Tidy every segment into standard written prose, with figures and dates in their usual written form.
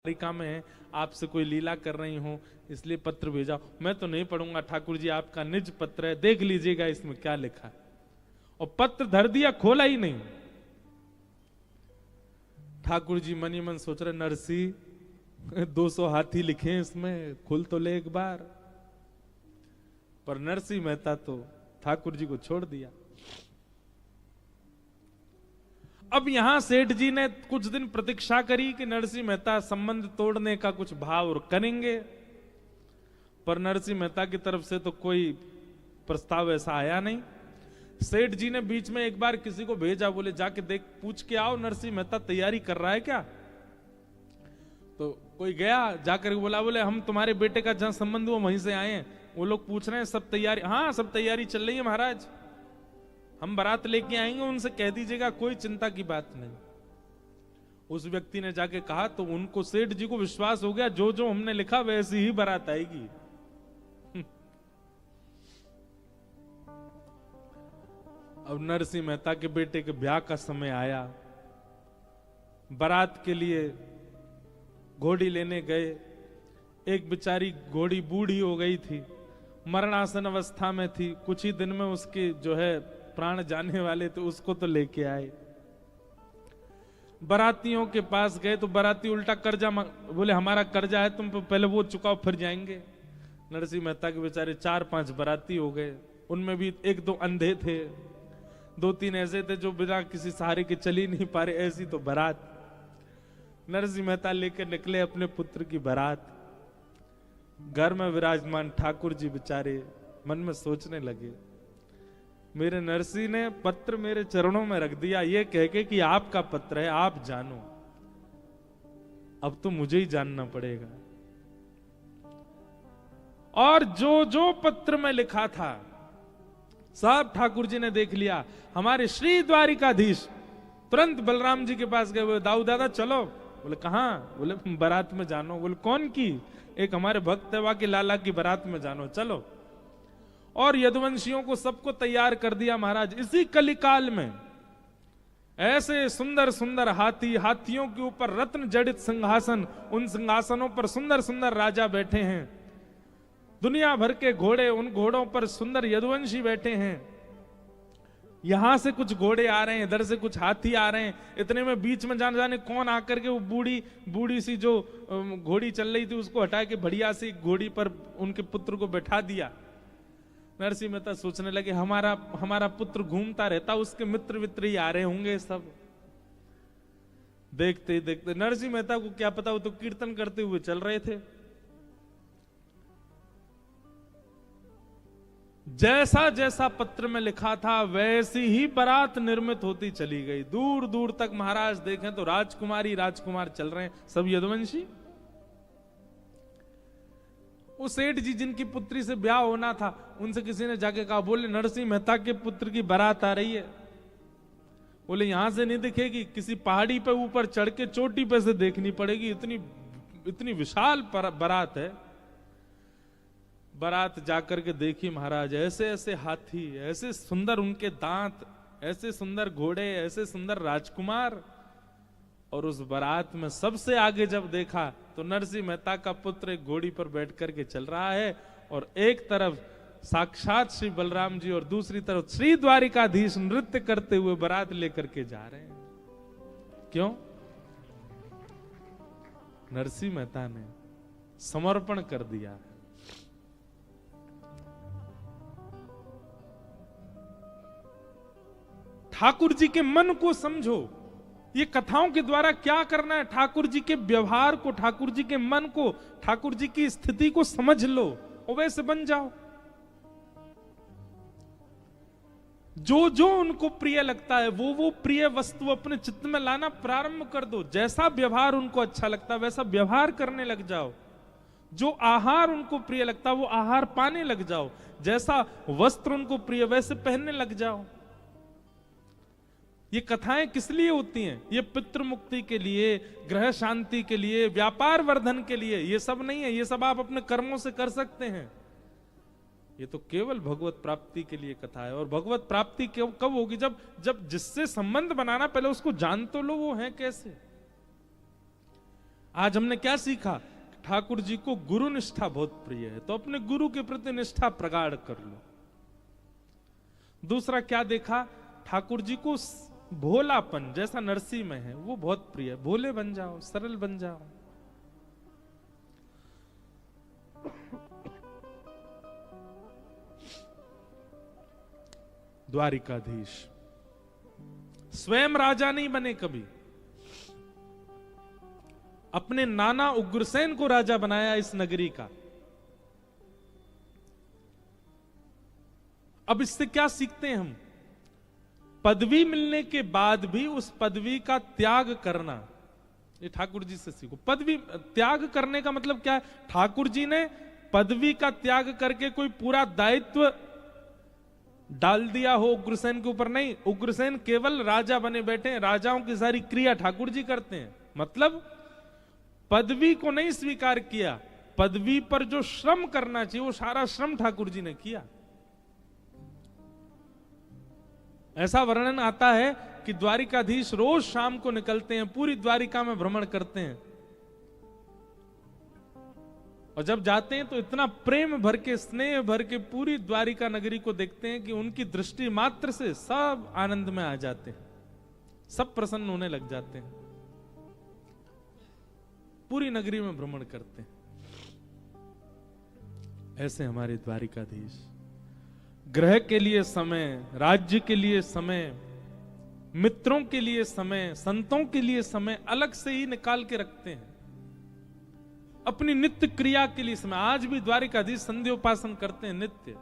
द्वारिका में आपसे कोई लीला कर रही हूं इसलिए पत्र भेजा। मैं तो नहीं पढ़ूंगा ठाकुर जी, आपका निज पत्र है, देख लीजिएगा इसमें क्या लिखा है। और पत्र धर दिया, खोला ही नहीं। ठाकुर जी मन ही मन सोच रहे, नरसी 200 हाथी लिखे इसमें, खुल तो ले एक बार। पर नरसिंह मेहता तो ठाकुर जी को छोड़ दिया। अब यहां सेठ जी ने कुछ दिन प्रतीक्षा करी कि नरसिंह मेहता संबंध तोड़ने का कुछ भाव करेंगे, पर नरसिंह मेहता की तरफ से तो कोई प्रस्ताव ऐसा आया नहीं। सेठ जी ने बीच में एक बार किसी को भेजा, बोले जाके देख पूछ के आओ नरसिंह मेहता तैयारी कर रहा है क्या। तो कोई गया, जाकर बोला, बोले हम तुम्हारे बेटे का जहां संबंध हुआ वहीं से आए हैं, वो लोग पूछ रहे हैं सब तैयारी। हाँ सब तैयारी चल रही है महाराज, हम बारात लेके आएंगे, उनसे कह दीजिएगा, कोई चिंता की बात नहीं। उस व्यक्ति ने जाके कहा तो उनको सेठ जी को विश्वास हो गया, जो जो हमने लिखा वैसी ही बारात आएगी। अब नरसिंह मेहता के बेटे के ब्याह का समय आया। बारात के लिए घोड़ी लेने गए। एक बेचारी घोड़ी बूढ़ी हो गई थी, मरणासन अवस्था में थी, कुछ ही दिन में उसके जो है प्राण जाने वाले थे, उसको तो लेके आए। बारातियों के पास गए तो बाराती उल्टा कर्जा बोले हमारा कर्जा है, तुम पहले वो चुकाओ फिर जाएंगे। नरसिंह मेहता के बेचारे 4-5 बाराती हो गए, उनमें भी 1-2 अंधे थे, 2-3 ऐसे थे जो बिना किसी सहारे के चल ही नहीं पा रहे, ऐसी तो बारात। नरसिंह मेहता लेकर निकले अपने पुत्र की बारात। घर में विराजमान ठाकुर जी बेचारे मन में सोचने लगे, मेरे नरसिंह ने पत्र मेरे चरणों में रख दिया, ये कह के कि आपका पत्र है, आप जानो। अब तो मुझे ही जानना पड़ेगा। और जो जो पत्र में लिखा था सब ठाकुर जी ने देख लिया। हमारे श्री द्वारिकाधीश तुरंत बलराम जी के पास गए, बोले दाऊ दादा चलो। बोले कहां? बोले बारात में जानो। बोले कौन की? एक हमारे भक्त है के लाला की बारात में जानो, चलो। और यदुवंशियों को सबको तैयार कर दिया महाराज। इसी कलिकाल में ऐसे सुंदर सुंदर हाथी, हाथियों के ऊपर रत्न जड़ित सिंहासन, उन सिंहासनों पर सुंदर सुंदर राजा बैठे हैं, दुनिया भर के घोड़े, उन घोड़ों पर सुंदर यदुवंशी बैठे हैं। यहां से कुछ घोड़े आ रहे हैं, इधर से कुछ हाथी आ रहे हैं। इतने में बीच में जाने कौन आकर के वो बूढ़ी सी जो घोड़ी चल रही थी उसको हटा के बढ़िया सी घोड़ी पर उनके पुत्र को बैठा दिया। नरसिंह मेहता सोचने लगे हमारा पुत्र घूमता रहता, उसके मित्र वित्र ही आ रहे होंगे सब। देखते ही देखते नरसिंह मेहता को क्या पता, वो तो कीर्तन करते हुए चल रहे थे। जैसा जैसा पत्र में लिखा था वैसी ही बारात निर्मित होती चली गई। दूर दूर तक महाराज देखें तो राजकुमारी राजकुमार चल रहे हैं, सब यदुवंशी। वो सेठ जी जिनकी पुत्री से ब्याह होना था, उनसे किसी ने जाके कहा, बोले नरसिंह मेहता के पुत्र की बारात आ रही है। बोले यहां से नहीं दिखेगी, किसी पहाड़ी पे ऊपर चढ़ के चोटी पे से देखनी पड़ेगी, इतनी विशाल बारात है। बारात जाकर के देखी महाराज, ऐसे ऐसे हाथी, ऐसे सुंदर उनके दांत, ऐसे सुंदर घोड़े, ऐसे सुंदर राजकुमार। और उस बारात में सबसे आगे जब देखा तो नरसिंह मेहता का पुत्र एक घोड़ी पर बैठ करके चल रहा है, और एक तरफ साक्षात श्री बलराम जी और दूसरी तरफ श्री द्वारिकाधीश नृत्य करते हुए बारात लेकर के जा रहे हैं। क्यों? नरसिंह मेहता ने समर्पण कर दिया। ठाकुर जी के मन को समझो, ये कथाओं के द्वारा क्या करना है, ठाकुर जी के व्यवहार को, ठाकुर जी के मन को, ठाकुर जी की स्थिति को समझ लो और वैसे बन जाओ। जो जो उनको प्रिय लगता है वो प्रिय वस्तु अपने चित्त में लाना प्रारंभ कर दो। जैसा व्यवहार उनको अच्छा लगता है वैसा व्यवहार करने लग जाओ। जो आहार उनको प्रिय लगता है वो आहार पाने लग जाओ। जैसा वस्त्र उनको प्रिय वैसे पहनने लग जाओ। ये कथाएं किस लिए होती हैं? ये पितृ मुक्ति के लिए, ग्रह शांति के लिए, व्यापार वर्धन के लिए। ये सब नहीं है, ये सब आप अपने कर्मों से कर सकते हैं। ये तो केवल भगवत प्राप्ति के लिए कथा है। और भगवत प्राप्ति कब होगी? जब जिससे संबंध बनाना, पहले उसको जान तो लो वो है कैसे। आज हमने क्या सीखा? ठाकुर जी को गुरु निष्ठा बहुत प्रिय है, तो अपने गुरु के प्रति निष्ठा प्रगाढ़ कर लो। दूसरा क्या देखा? ठाकुर जी को भोलापन, जैसा नरसिंह में है वो बहुत प्रिय है। भोले बन जाओ, सरल बन जाओ। द्वारिकाधीश स्वयं राजा नहीं बने कभी, अपने नाना उग्रसेन को राजा बनाया इस नगरी का। अब इससे क्या सीखते हैं हम? पदवी मिलने के बाद भी उस पदवी का त्याग करना, ये ठाकुर जी से सीखो। पदवी त्याग करने का मतलब क्या है? ठाकुर जी ने पदवी का त्याग करके कोई पूरा दायित्व डाल दिया हो उग्रसेन के ऊपर? नहीं, उग्रसेन केवल राजा बने बैठे हैं, राजाओं की सारी क्रिया ठाकुर जी करते हैं। मतलब पदवी को नहीं स्वीकार किया, पदवी पर जो श्रम करना चाहिए वो सारा श्रम ठाकुर जी ने किया। ऐसा वर्णन आता है कि द्वारिकाधीश रोज शाम को निकलते हैं, पूरी द्वारिका में भ्रमण करते हैं, और जब जाते हैं तो इतना प्रेम भर के, स्नेह भर के पूरी द्वारिका नगरी को देखते हैं कि उनकी दृष्टि मात्र से सब आनंद में आ जाते हैं, सब प्रसन्न होने लग जाते हैं। पूरी नगरी में भ्रमण करते हैं। ऐसे हमारे द्वारिकाधीश ग्रह के लिए समय, राज्य के लिए समय, मित्रों के लिए समय, संतों के लिए समय अलग से ही निकाल के रखते हैं। अपनी नित्य क्रिया के लिए समय। आज भी द्वारिकाधीश संध्योपासन करते हैं नित्य।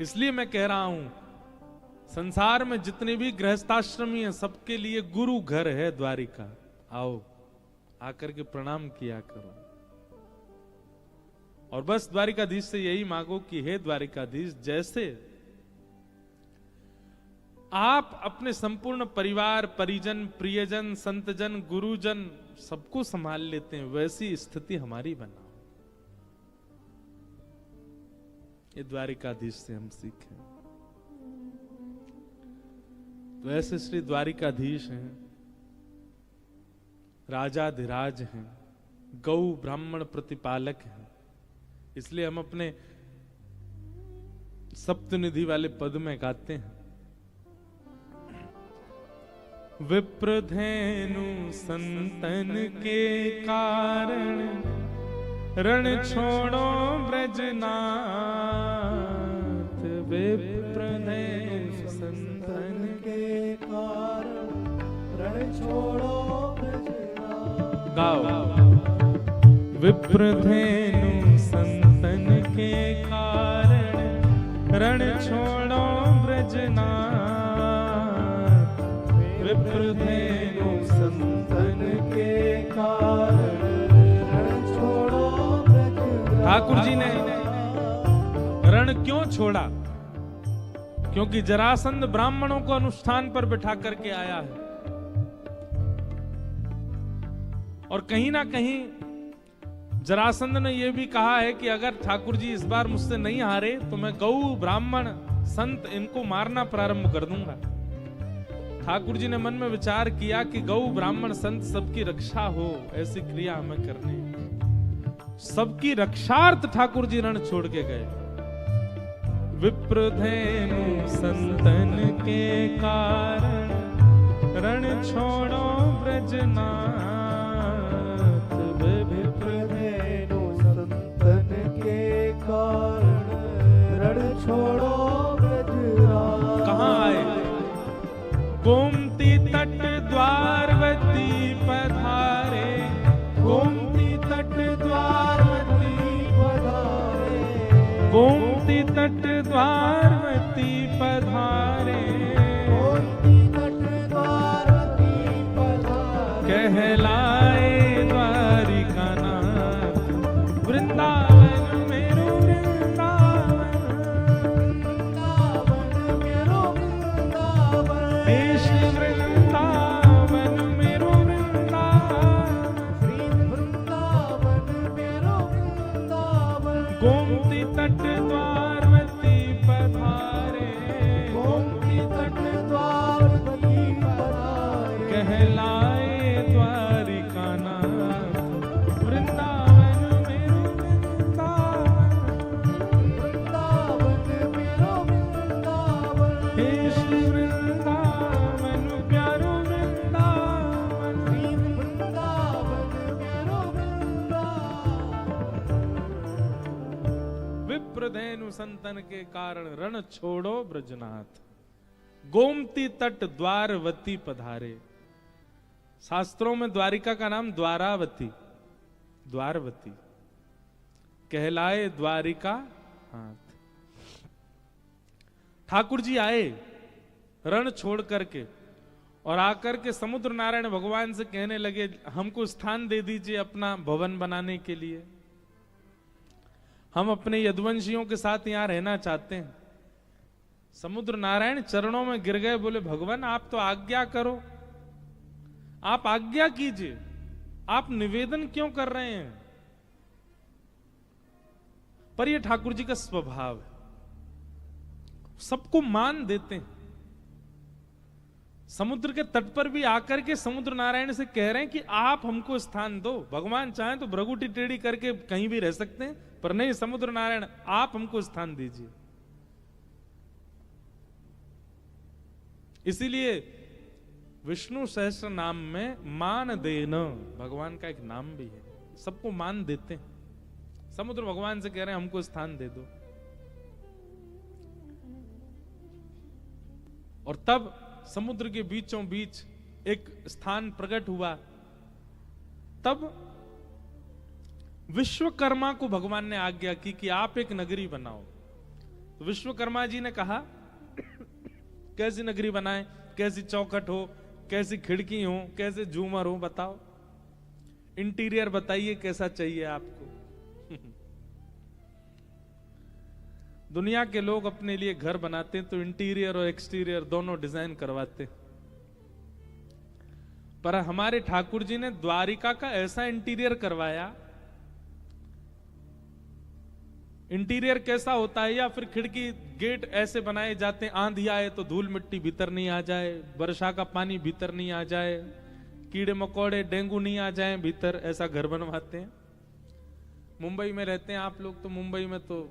इसलिए मैं कह रहा हूं, संसार में जितने भी गृहस्थाश्रमी हैं सबके लिए गुरु घर है द्वारिका। आओ, आकर के प्रणाम किया करो, और बस द्वारिकाधीश से यही मांगो कि हे द्वारिकाधीश, जैसे आप अपने संपूर्ण परिवार, परिजन, प्रियजन, संतजन, गुरुजन सबको संभाल लेते हैं, वैसी स्थिति हमारी बनाओ। ये द्वारिकाधीश से हम सीखें। तो ऐसे श्री द्वारिकाधीश हैं, राजाधिराज हैं, गौ ब्राह्मण प्रतिपालक हैं। इसलिए हम अपने सप्तनिधि वाले पद में गाते हैं, विप्रधेनु संतन के कारण रण छोड़ो ब्रजनाथ। विप्रधेनु संतन के कारण रण छोड़ो ब्रजनाथ। गाओ। विप्रधेनु संतन के कारण रण छोड़ो ब्रजनाथ। विप्रधेनु संतन के कारण रण छोड़ो ब्रजनाथ। ठाकुर जी ने रण क्यों छोड़ा? क्योंकि जरासंध ब्राह्मणों को अनुष्ठान पर बिठा करके आया है, और कहीं ना कहीं जरासंध ने यह भी कहा है कि अगर ठाकुर जी इस बार मुझसे नहीं हारे तो मैं गौ ब्राह्मण संत इनको मारना प्रारंभ कर दूंगा। ठाकुर जी ने मन में विचार किया कि गौ ब्राह्मण संत सबकी रक्षा हो, ऐसी क्रिया हमें करनी है। सबकी रक्षार्थ ठाकुर जी रण छोड़ के गए। विप्रधेनु संतन के कारण रण छोड़ो ब्रजनाथ। विप्रधेनु संतन के कारण रण छोड़ो ब्रजनाथ। कहाँ आए? गोमती तट द्वारवती पधारे। गोमती तट द्वारवती पधारे। गोमती तट द्वारवती पधारे। गोमती तट द्वारवती पधारे। कहलाए द्वारिका नाथ वृंदावन मेरो वृंदावन। वृंदावन मेरो वृंदावन। देश वृंदावन मेरो वृंदावन। श्री वृंदावन मेरो वृंदावन। गोमती तट द्वारवती पधारे। गोमती तट द्वारवती पधारे। कहलाए धेनु संतन के कारण रण छोड़ो ब्रजनाथ, गोमती तट द्वारवती पधारे। शास्त्रों में द्वारिका का नाम द्वारावती, द्वारवती कहलाए द्वारिका हाथ। ठाकुर जी आए रण छोड़ करके और आकर के समुद्र नारायण भगवान से कहने लगे, हमको स्थान दे दीजिए अपना भवन बनाने के लिए, हम अपने यदुवंशियों के साथ यहां रहना चाहते हैं। समुद्र नारायण चरणों में गिर गए, बोले भगवान आप तो आज्ञा करो, आप आज्ञा कीजिए, आप निवेदन क्यों कर रहे हैं। पर यह ठाकुर जी का स्वभाव है, सबको मान देते हैं। समुद्र के तट पर भी आकर के समुद्र नारायण से कह रहे हैं कि आप हमको स्थान दो। भगवान चाहें तो भ्रगुटी टेढ़ी करके कहीं भी रह सकते हैं, पर नहीं, समुद्र नारायण आप हमको स्थान दीजिए। इसीलिए विष्णु सहस्त्र नाम में मान देना भगवान का एक नाम भी है, सबको मान देते हैं। समुद्र भगवान से कह रहे हैं हमको स्थान दे दो। और तब समुद्र के बीचों बीच एक स्थान प्रकट हुआ। तब विश्वकर्मा को भगवान ने आज्ञा की कि आप एक नगरी बनाओ। तो विश्वकर्मा जी ने कहा कैसी नगरी बनाएं, कैसी चौखट हो, कैसी खिड़की हो, कैसे झूमर हो, बताओ इंटीरियर बताइए कैसा चाहिए आपको। दुनिया के लोग अपने लिए घर बनाते हैं तो इंटीरियर और एक्सटीरियर दोनों डिजाइन करवाते हैं, पर हमारे ठाकुर जी ने द्वारिका का ऐसा इंटीरियर करवाया। इंटीरियर कैसा होता है, या फिर खिड़की गेट ऐसे बनाए जाते हैं, आंधी आए तो धूल मिट्टी भीतर नहीं आ जाए, वर्षा का पानी भीतर नहीं आ जाए, कीड़े मकोड़े डेंगू नहीं आ जाए भीतर, ऐसा घर बनवाते हैं। मुंबई में रहते हैं आप लोग, तो मुंबई में तो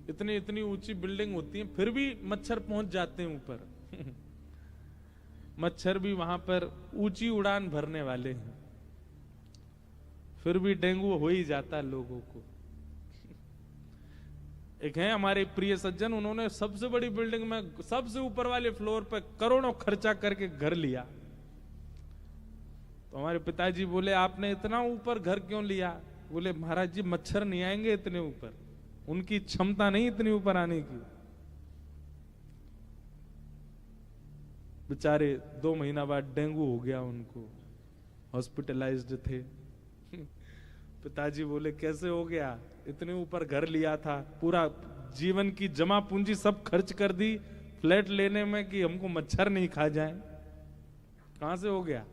इतनी इतनी ऊंची बिल्डिंग होती है, फिर भी मच्छर पहुंच जाते हैं ऊपर। मच्छर भी वहां पर ऊंची उड़ान भरने वाले हैं, फिर भी डेंगू हो ही जाता है लोगों को। एक है हमारे प्रिय सज्जन, उन्होंने सबसे बड़ी बिल्डिंग में सबसे ऊपर वाले फ्लोर पर करोड़ों खर्चा करके घर लिया। तो हमारे पिताजी बोले आपने इतना ऊपर घर क्यों लिया? बोले महाराज जी मच्छर नहीं आएंगे इतने ऊपर, उनकी क्षमता नहीं इतनी ऊपर आने की। बेचारे 2 महीना बाद डेंगू हो गया उनको, हॉस्पिटलाइज्ड थे। पिताजी बोले कैसे हो गया? इतने ऊपर घर लिया था, पूरा जीवन की जमा पूंजी सब खर्च कर दी फ्लैट लेने में कि हमको मच्छर नहीं खा जाए, कहां से हो गया?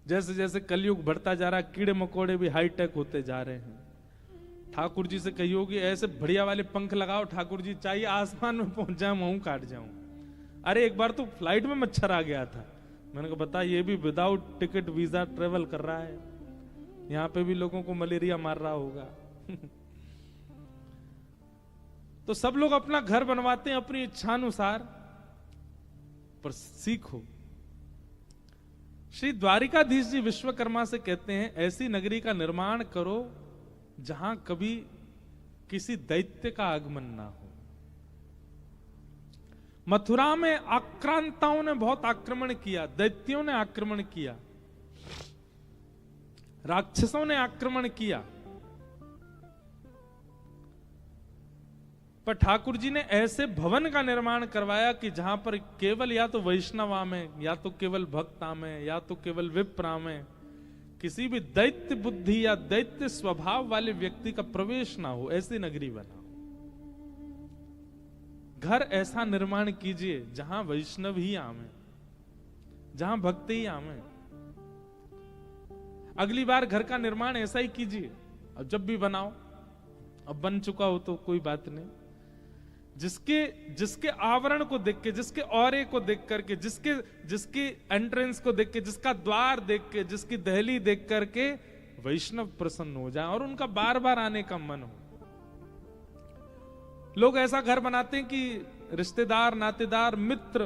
जैसे जैसे कलयुग बढ़ता जा रहा, कीड़े मकोड़े भी हाईटेक होते जा रहे हैं। ठाकुर जी से कहियो कि ऐसे बढ़िया वाले पंख लगाओ ठाकुर जी, चाहिए आसमान में पहुंच जाऊं, मुंह काट जाऊं। अरे एक बार तो फ्लाइट में मच्छर आ गया था, मैंने कहा बता ये भी विदाउट टिकट वीजा ट्रेवल कर रहा है, यहां पे भी लोगों को मलेरिया मार रहा होगा। तो सब लोग अपना घर बनवाते हैं अपनी इच्छानुसार, पर सीखो। श्री द्वारिकाधीश जी विश्वकर्मा से कहते हैं ऐसी नगरी का निर्माण करो जहां कभी किसी दैत्य का आगमन ना हो। मथुरा में आक्रांताओं ने बहुत आक्रमण किया, दैत्यों ने आक्रमण किया, राक्षसों ने आक्रमण किया, पर ठाकुर जी ने ऐसे भवन का निर्माण करवाया कि जहां पर केवल या तो वैष्णवा में, या तो केवल भक्ता में, या तो केवल विप्रा में किसी भी दैत्य बुद्धि या दैत्य स्वभाव वाले व्यक्ति का प्रवेश ना हो, ऐसी नगरी बनाओ। घर ऐसा निर्माण कीजिए जहां वैष्णव ही आवे, जहां भक्त ही आवे। अगली बार घर का निर्माण ऐसा ही कीजिए, अब जब भी बनाओ, अब बन चुका हो तो कोई बात नहीं, जिसके आवरण को देख के, जिसके औरे को देख करके, जिसकी एंट्रेंस को देख के, जिसका द्वार देख के, जिसकी दहली देख करके वैष्णव प्रसन्न हो जाए और उनका बार बार आने का मन हो। लोग ऐसा घर बनाते हैं कि रिश्तेदार, नातेदार, मित्र,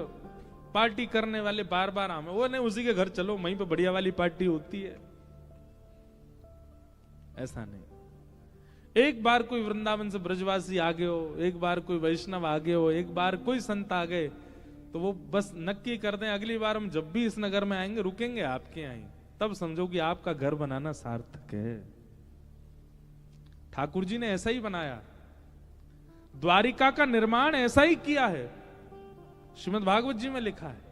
पार्टी करने वाले बार बार आवे। वो नहीं, उसी के घर चलो, वहीं पे बढ़िया वाली पार्टी होती है। ऐसा नहीं, एक बार कोई वृंदावन से ब्रजवासी आ गए हो, एक बार कोई वैष्णव आ गए हो, एक बार कोई संत आ गए, तो वो बस नक्की कर दें अगली बार हम जब भी इस नगर में आएंगे रुकेंगे आपके यहाँ ही, तब समझो कि आपका घर बनाना सार्थक है। ठाकुर जी ने ऐसा ही बनाया, द्वारिका का निर्माण ऐसा ही किया है, श्रीमद् भागवत जी में लिखा है।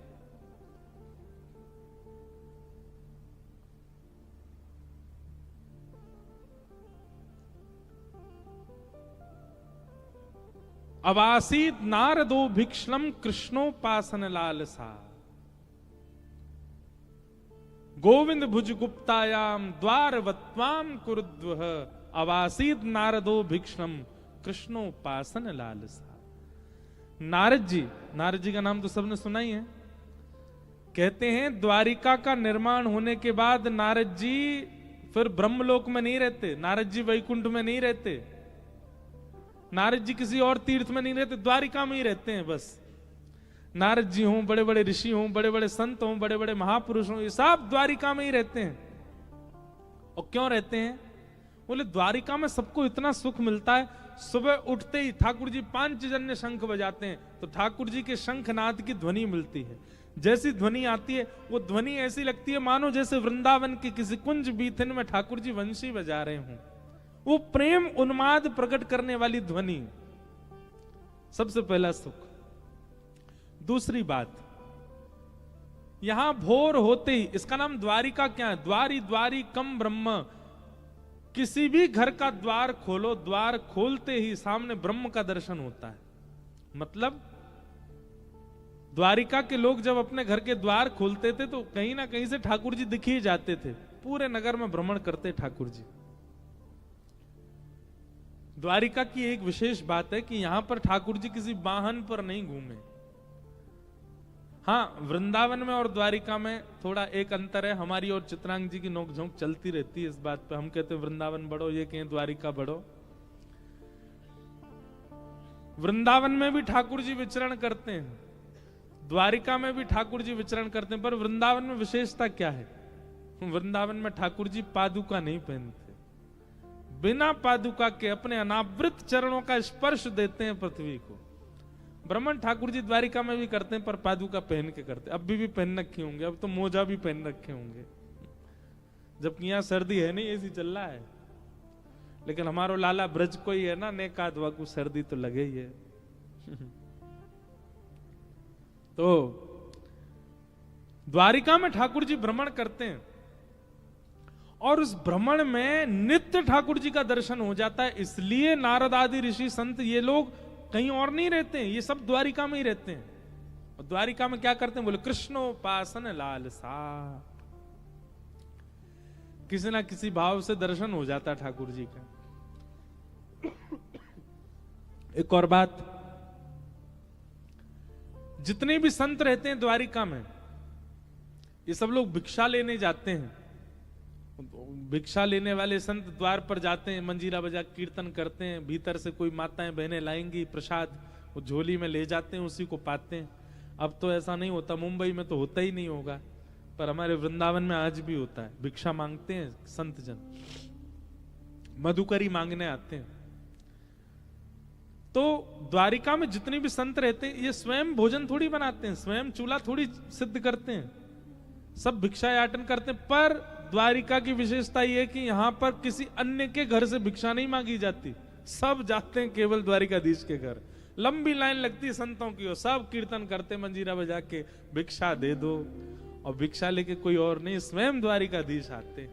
अवासीत नारदो भिक्षलम कृष्णोपासन लालसा, गोविंद भुज गुप्तायाम द्वारवत्वाम कुरुद्वह, अवासीत नारदो भिक्षलम कृष्णोपासन लालसा। नारद जी का नाम तो सबने सुना ही है। कहते हैं द्वारिका का निर्माण होने के बाद नारद जी फिर ब्रह्मलोक में नहीं रहते, नारद जी वैकुंठ में नहीं रहते, नारद जी किसी और तीर्थ में नहीं रहते, द्वारिका में ही रहते हैं बस। नारद जी हों, बड़े बड़े ऋषि हों, बड़े बड़े संत हों, बड़े बड़े महापुरुष हों, ये सब द्वारिका में ही रहते हैं। और क्यों रहते हैं? बोले द्वारिका में सबको इतना सुख मिलता है, सुबह उठते ही ठाकुर जी पांचजन्य शंख बजाते हैं तो ठाकुर जी के शंखनाद की ध्वनि मिलती है। जैसी ध्वनि आती है वो ध्वनि ऐसी लगती है मानो जैसे वृंदावन के किसी कुंज बीथन में ठाकुर जी वंशी बजा रहे हों। वो प्रेम उन्माद प्रकट करने वाली ध्वनि, सबसे पहला सुख। दूसरी बात, यहां भोर होते ही, इसका नाम द्वारिका क्या है? द्वारी द्वारी कम ब्रह्म। किसी भी घर का द्वार खोलो, द्वार खोलते ही सामने ब्रह्म का दर्शन होता है। मतलब द्वारिका के लोग जब अपने घर के द्वार खोलते थे तो कहीं ना कहीं से ठाकुर जी दिख ही जाते थे, पूरे नगर में भ्रमण करते ठाकुर जी। द्वारिका की एक विशेष बात है कि यहां पर ठाकुर जी किसी वाहन पर नहीं घूमे। हाँ, वृंदावन में और द्वारिका में थोड़ा एक अंतर है। हमारी और चित्रांग जी की नोकझोंक चलती रहती है इस बात पे। हम कहते हैं वृंदावन बढ़ो, ये कहें द्वारिका बढ़ो। वृंदावन में भी ठाकुर जी विचरण करते हैं, द्वारिका में भी ठाकुर जी विचरण करते हैं, पर वृंदावन में विशेषता क्या है? वृंदावन में ठाकुर जी पादुका नहीं पहनते, बिना पादुका के अपने अनावृत चरणों का स्पर्श देते हैं पृथ्वी को। ब्रह्मण ठाकुर जी द्वारिका में भी करते हैं पर पादुका पहन के करते हैं। अब भी पहन रखे होंगे, अब तो मोजा भी पहन रखे होंगे, जबकि यहाँ सर्दी है नहीं, ऐसी चल रहा है। लेकिन हमारो लाला ब्रज को ही है ना, नेकादवा को सर्दी तो लगे ही है। तो द्वारिका में ठाकुर जी भ्रमण करते हैं और उस भ्रमण में नित्य ठाकुर जी का दर्शन हो जाता है। इसलिए नारद आदि ऋषि संत ये लोग कहीं और नहीं रहते हैं, ये सब द्वारिका में ही रहते हैं। और द्वारिका में क्या करते हैं? बोले कृष्णोपासन लालसा। किसी ना किसी भाव से दर्शन हो जाता है ठाकुर जी का। एक और बात, जितने भी संत रहते हैं द्वारिका में, ये सब लोग भिक्षा लेने जाते हैं। भिक्षा लेने वाले संत द्वार पर जाते हैं, मंजीरा बजा कीर्तन करते हैं, भीतर से कोई माताएं बहनें लाएंगी प्रसाद, वो झोली में ले जाते हैं, उसी को पाते हैं। अब तो ऐसा नहीं होता, मुंबई में तो होता ही नहीं होगा, पर हमारे वृंदावन में आज भी होता है। भिक्षा मांगते हैं संत जन, मधुकरी मांगने आते हैं। तो द्वारिका में जितने भी संत रहते हैं ये स्वयं भोजन थोड़ी बनाते हैं, स्वयं चूल्हा थोड़ी सिद्ध करते हैं, सब भिक्षा याटन करते हैं। पर द्वारिका की विशेषता यह है कि यहां पर किसी अन्य के घर से भिक्षा नहीं मांगी जाती, सब जाते हैं केवल द्वारिकाधीश के घर। लंबी लाइन लगती है संतों की, और सब कीर्तन करते मंजीरा बजा के भिक्षा दे दो, और भिक्षा लेके कोई और नहीं, स्वयं द्वारिकाधीश आते।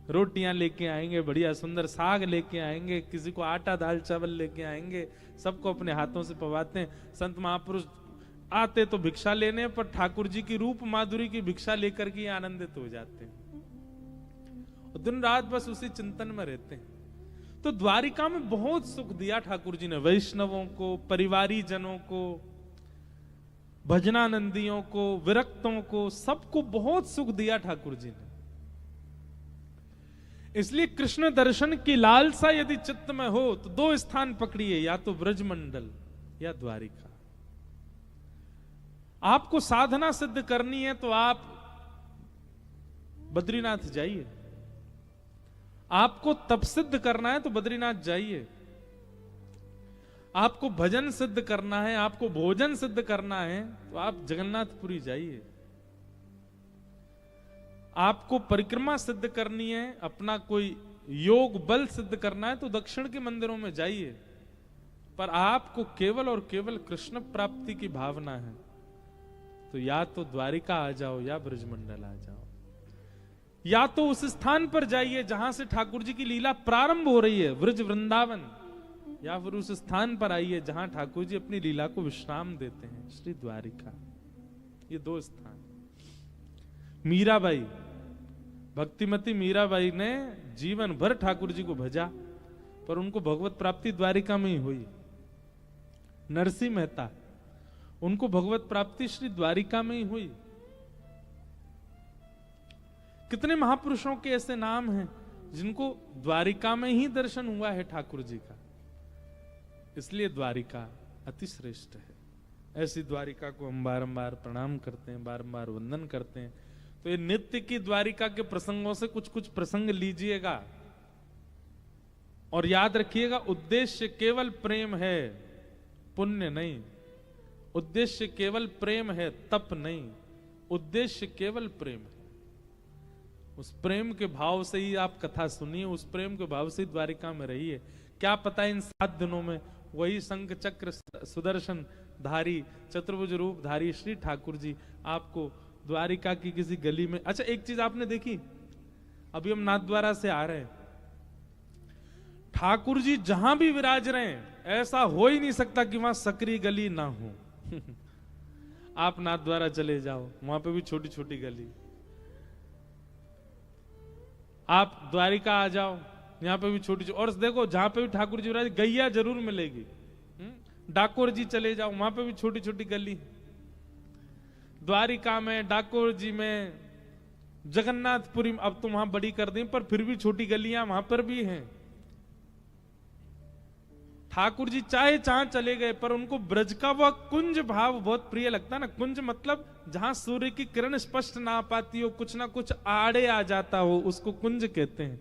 रोटियां लेके आएंगे, बढ़िया सुंदर साग लेके आएंगे, किसी को आटा दाल चावल लेके आएंगे, सबको अपने हाथों से पवाते हैं। संत महापुरुष आते तो भिक्षा लेने, पर ठाकुर जी की रूप माधुरी की भिक्षा लेकर के आनंदित हो जाते हैं, दिन रात बस उसी चिंतन में रहते हैं। तो द्वारिका में बहुत सुख दिया ठाकुर जी ने, वैष्णवों को, परिवारी जनों को, भजनानंदियों को, विरक्तों को, सबको बहुत सुख दिया ठाकुर जी ने। इसलिए कृष्ण दर्शन की लालसा यदि चित्त में हो तो दो स्थान पकड़िए, या तो ब्रजमंडल या द्वारिका। आपको साधना सिद्ध करनी है तो आप बद्रीनाथ जाइए, आपको तप सिद्ध करना है तो बद्रीनाथ जाइए, आपको भजन सिद्ध करना है, आपको भोजन सिद्ध करना है तो आप जगन्नाथपुरी जाइए, आपको परिक्रमा सिद्ध करनी है, अपना कोई योग बल सिद्ध करना है तो दक्षिण के मंदिरों में जाइए। पर आपको केवल और केवल कृष्ण प्राप्ति की भावना है तो या तो द्वारिका आ जाओ या ब्रजमंडल आ जाओ, या तो उस स्थान पर जाइए जहां से ठाकुर जी की लीला प्रारंभ हो रही है, व्रज वृंदावन, या फिर उस स्थान पर आइए जहां ठाकुर जी अपनी लीला को विश्राम देते हैं, श्री द्वारिका। ये दो स्थान। मीराबाई, भक्तिमती मीराबाई ने जीवन भर ठाकुर जी को भजा पर उनको भगवत प्राप्ति द्वारिका में ही हुई। नरसिंह मेहता, उनको भगवत प्राप्ति श्री द्वारिका में ही हुई। कितने महापुरुषों के ऐसे नाम हैं जिनको द्वारिका में ही दर्शन हुआ है ठाकुर जी का। इसलिए द्वारिका अति श्रेष्ठ है। ऐसी द्वारिका को हम बारंबार प्रणाम करते हैं, बारंबार वंदन करते हैं। तो ये नित्य की द्वारिका के प्रसंगों से कुछ कुछ प्रसंग लीजिएगा और याद रखिएगा, उद्देश्य केवल प्रेम है, पुण्य नहीं। उद्देश्य केवल प्रेम है, तप नहीं। उद्देश्य केवल प्रेम है। उस प्रेम के भाव से ही आप कथा सुनिए, उस प्रेम के भाव से ही द्वारिका में रहिए। क्या पता इन 7 दिनों में वही शंख चक्र सुदर्शन धारी चतुर्भुज रूप धारी श्री ठाकुर जी आपको द्वारिका की किसी गली में। अच्छा, एक चीज आपने देखी, अभी हम नाथद्वारा से आ रहे हैं, ठाकुर जी जहां भी विराज रहे हैं ऐसा हो ही नहीं सकता कि वहां सकरी गली ना हो। आप नाथद्वारा चले जाओ, वहां पे भी छोटी छोटी गली। आप द्वारिका आ जाओ, यहाँ पे भी छोटी छोटी, और देखो जहां पे भी ठाकुर जी विराज गैया जरूर मिलेगी। डाकोर जी चले जाओ, वहां पे भी छोटी छोटी गली। द्वारिका में, डाकोर जी में, जगन्नाथपुरी में अब तो वहां बड़ी कर दी, पर फिर भी छोटी गलियां वहां पर भी हैं। ठाकुर जी चाहे जहां चले गए, पर उनको ब्रज का वह कुंज भाव बहुत प्रिय लगता है ना। कुंज मतलब जहां सूर्य की किरण स्पष्ट ना पाती हो, कुछ ना कुछ आड़े आ जाता हो, उसको कुंज कहते हैं।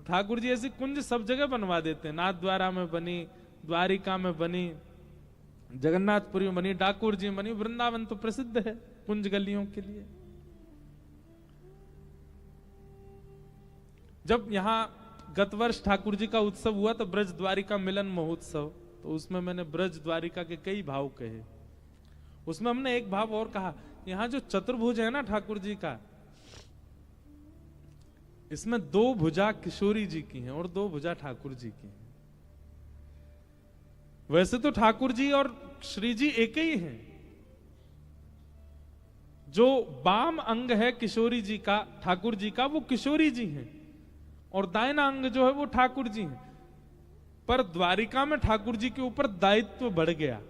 ठाकुर जी ऐसी कुंज सब जगह बनवा देते हैं। नाथद्वारा में बनी, द्वारिका में बनी, जगन्नाथपुरी में बनी, डाकोर जी में बनी, वृंदावन तो प्रसिद्ध है कुंज गलियों के लिए। जब यहां गत वर्ष ठाकुर जी का उत्सव हुआ तो ब्रज द्वारिका मिलन महोत्सव, तो उसमें मैंने ब्रज द्वारिका के कई भाव कहे। उसमें हमने एक भाव और कहा, यहां जो चतुर्भुज है ना ठाकुर जी का, इसमें 2 भुजा किशोरी जी की हैं और 2 भुजा ठाकुर जी की हैं। वैसे तो ठाकुर जी और श्री जी एक ही हैं। जो बाम अंग है किशोरी जी का, ठाकुर जी का, वो किशोरी जी हैं, और दाहिना अंग जो है वो ठाकुर जी हैं। पर द्वारिका में ठाकुर जी के ऊपर दायित्व बढ़ गया।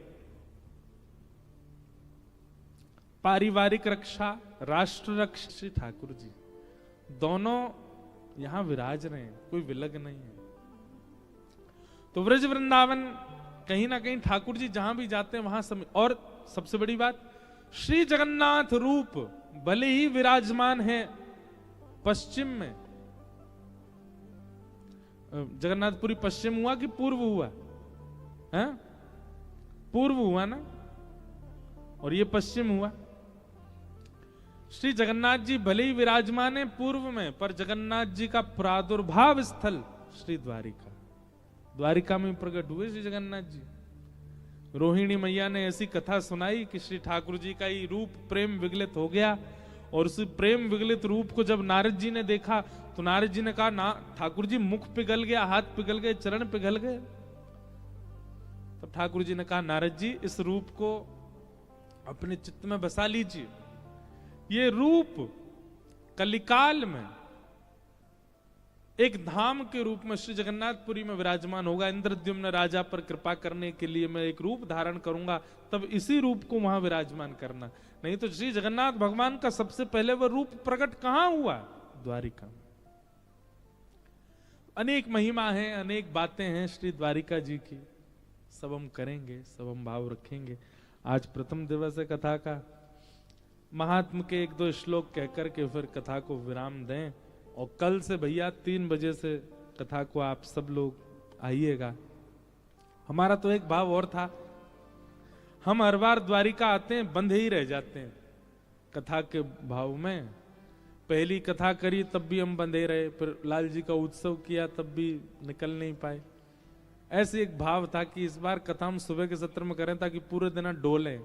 पारिवारिक रक्षा, राष्ट्र रक्षा, श्री ठाकुर जी दोनों यहां विराज रहे हैं, कोई विलग नहीं है। तो व्रज वृंदावन कहीं ना कहीं ठाकुर जी जहां भी जाते हैं वहां समय। और सबसे बड़ी बात, श्री जगन्नाथ रूप भले ही विराजमान है पश्चिम में, जगन्नाथपुरी पश्चिम हुआ कि पूर्व हुआ है? पूर्व हुआ ना, और ये पश्चिम हुआ। श्री जगन्नाथ जी भले ही विराजमान है पूर्व में, पर जगन्नाथ जी का प्रादुर्भाव स्थल श्री द्वारिका, द्वारिका में प्रकट हुए श्री जगन्नाथ जी। रोहिणी मैया ने ऐसी कथा सुनाई कि श्री ठाकुर जी का ही रूप प्रेम विगलित हो गया, और उस प्रेम विगलित रूप को जब नारद जी ने देखा तो नारद जी ने कहा, ना ठाकुर जी मुख पिघल गया, हाथ पिघल गए, चरण पिघल गए। तब ठाकुर जी ने कहा, नारद जी इस रूप को अपने चित्त में बसा लीजिए। ये रूप कलिकाल में एक धाम के रूप में श्री जगन्नाथपुरी में विराजमान होगा। इंद्रद्युम्न राजा पर कृपा करने के लिए मैं एक रूप धारण करूंगा, तब इसी रूप को वहां विराजमान करना। नहीं तो श्री जगन्नाथ भगवान का सबसे पहले वह रूप प्रकट कहां हुआ? द्वारिका में। अनेक महिमा है, अनेक बातें हैं श्री द्वारिका जी की, सब हम करेंगे, सब हम भाव रखेंगे। आज प्रथम दिवस है कथा का, महात्म के 1-2 श्लोक कहकर के फिर कथा को विराम दें और कल से भैया 3 बजे से कथा को आप सब लोग आइएगा। हमारा तो एक भाव और था, हम हर बार द्वारिका आते हैं बंधे ही रह जाते हैं कथा के भाव में। पहली कथा करी तब भी हम बंधे रहे, फिर लाल जी का उत्सव किया तब भी निकल नहीं पाए। ऐसे एक भाव था कि इस बार कथा हम सुबह के सत्र में करें ताकि पूरे दिन डोलें,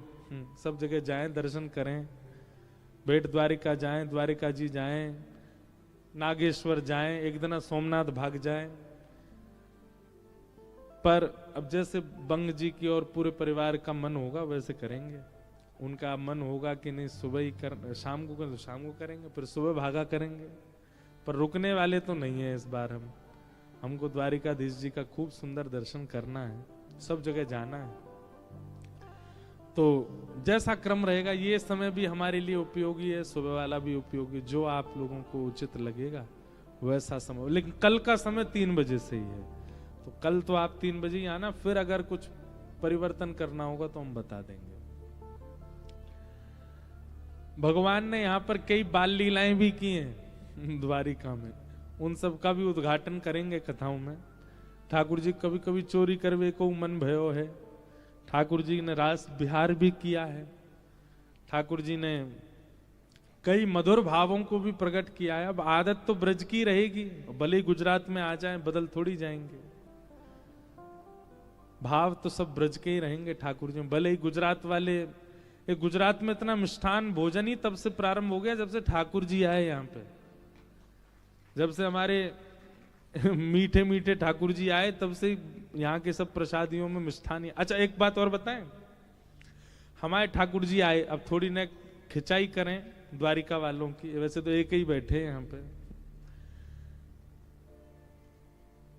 सब जगह जाएं, दर्शन करें, बेट द्वारिका जाएं, द्वारिका जी जाएं, नागेश्वर जाएं, एक दिन सोमनाथ भाग जाएं। पर अब जैसे बंग जी की और पूरे परिवार का मन होगा वैसे करेंगे। उनका मन होगा कि नहीं सुबह ही कर, शाम को करें तो शाम को करेंगे, फिर सुबह भागा करेंगे। पर रुकने वाले तो नहीं है इस बार हमको द्वारिकाधीश जी का खूब सुंदर दर्शन करना है, सब जगह जाना है। तो जैसा क्रम रहेगा ये समय भी हमारे लिए उपयोगी है, सुबह वाला भी उपयोगी, जो आप लोगों को उचित लगेगा वैसा समय। लेकिन कल का समय 3 बजे से ही है, तो कल तो आप 3 बजे ही आना, फिर अगर कुछ परिवर्तन करना होगा तो हम बता देंगे। भगवान ने यहाँ पर कई बाल लीलाएं भी की हैं द्वारिका में, उन सब का भी उद्घाटन करेंगे कथाओं में। ठाकुर जी कभी कभी चोरी करवे को मन भयो है, ठाकुर जी ने रास विहार भी किया है, ठाकुर जी ने कई मधुर भावों को भी प्रकट किया है। अब आदत तो ब्रज की रहेगी, भले ही गुजरात में आ जाएं बदल थोड़ी जाएंगे, भाव तो सब ब्रज के ही रहेंगे ठाकुर जी। भले ही गुजरात वाले, गुजरात में इतना मिष्ठान भोजन ही तब से प्रारंभ हो गया जब से ठाकुर जी आए यहाँ पे, जब से हमारे मीठे मीठे ठाकुर जी आए तब से यहाँ के सब प्रसादियों में मिष्ठान ही। अच्छा एक बात और बताएं, हमारे ठाकुर जी आए, अब थोड़ी न खिंचाई करें द्वारिका वालों की, वैसे तो एक ही बैठे हैं यहाँ पे।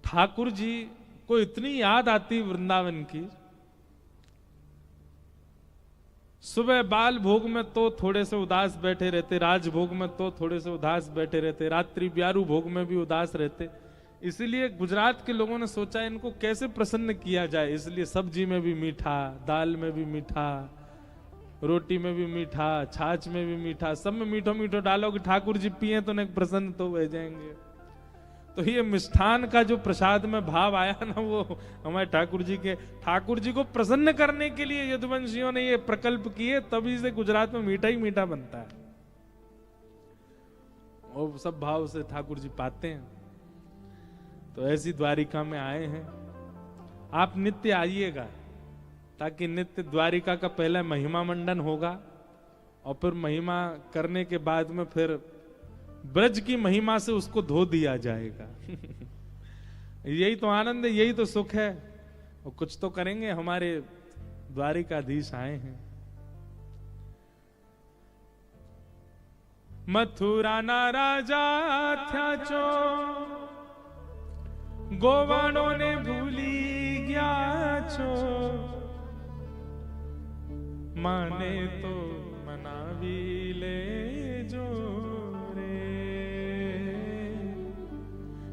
ठाकुर जी को इतनी याद आती वृंदावन की, सुबह बाल भोग में तो थोड़े से उदास बैठे रहते, राजभोग में तो थोड़े से उदास बैठे रहते, रात्रि ब्यारू भोग में भी उदास रहते। इसलिए गुजरात के लोगों ने सोचा इनको कैसे प्रसन्न किया जाए, इसलिए सब्जी में भी मीठा, दाल में भी मीठा, रोटी में भी मीठा, छाछ में भी मीठा, सब में मीठो मीठो डालो कि ठाकुर जी पिए तो नहीं प्रसन्न तो हो जाएंगे। तो ये मिष्ठान का जो प्रसाद में भाव आया ना, वो हमारे ठाकुर जी को प्रसन्न करने के लिए यदुवंशियों ने ये प्रकल्प किए, तभी से गुजरात में मीठा ही मीठा बनता है और सब भाव से ठाकुर जी पाते हैं। तो ऐसी द्वारिका में आए हैं, आप नित्य आइएगा, ताकि नित्य द्वारिका का पहला महिमा मंडन होगा और फिर महिमा करने के बाद में फिर ब्रज की महिमा से उसको धो दिया जाएगा। यही तो आनंद है, यही तो सुख है। और कुछ तो करेंगे, हमारे द्वारिकाधीश आए हैं। मथुरा ना राजा था चो, गोवाणों ने भूली गया छो, माने तो मनावी ले जो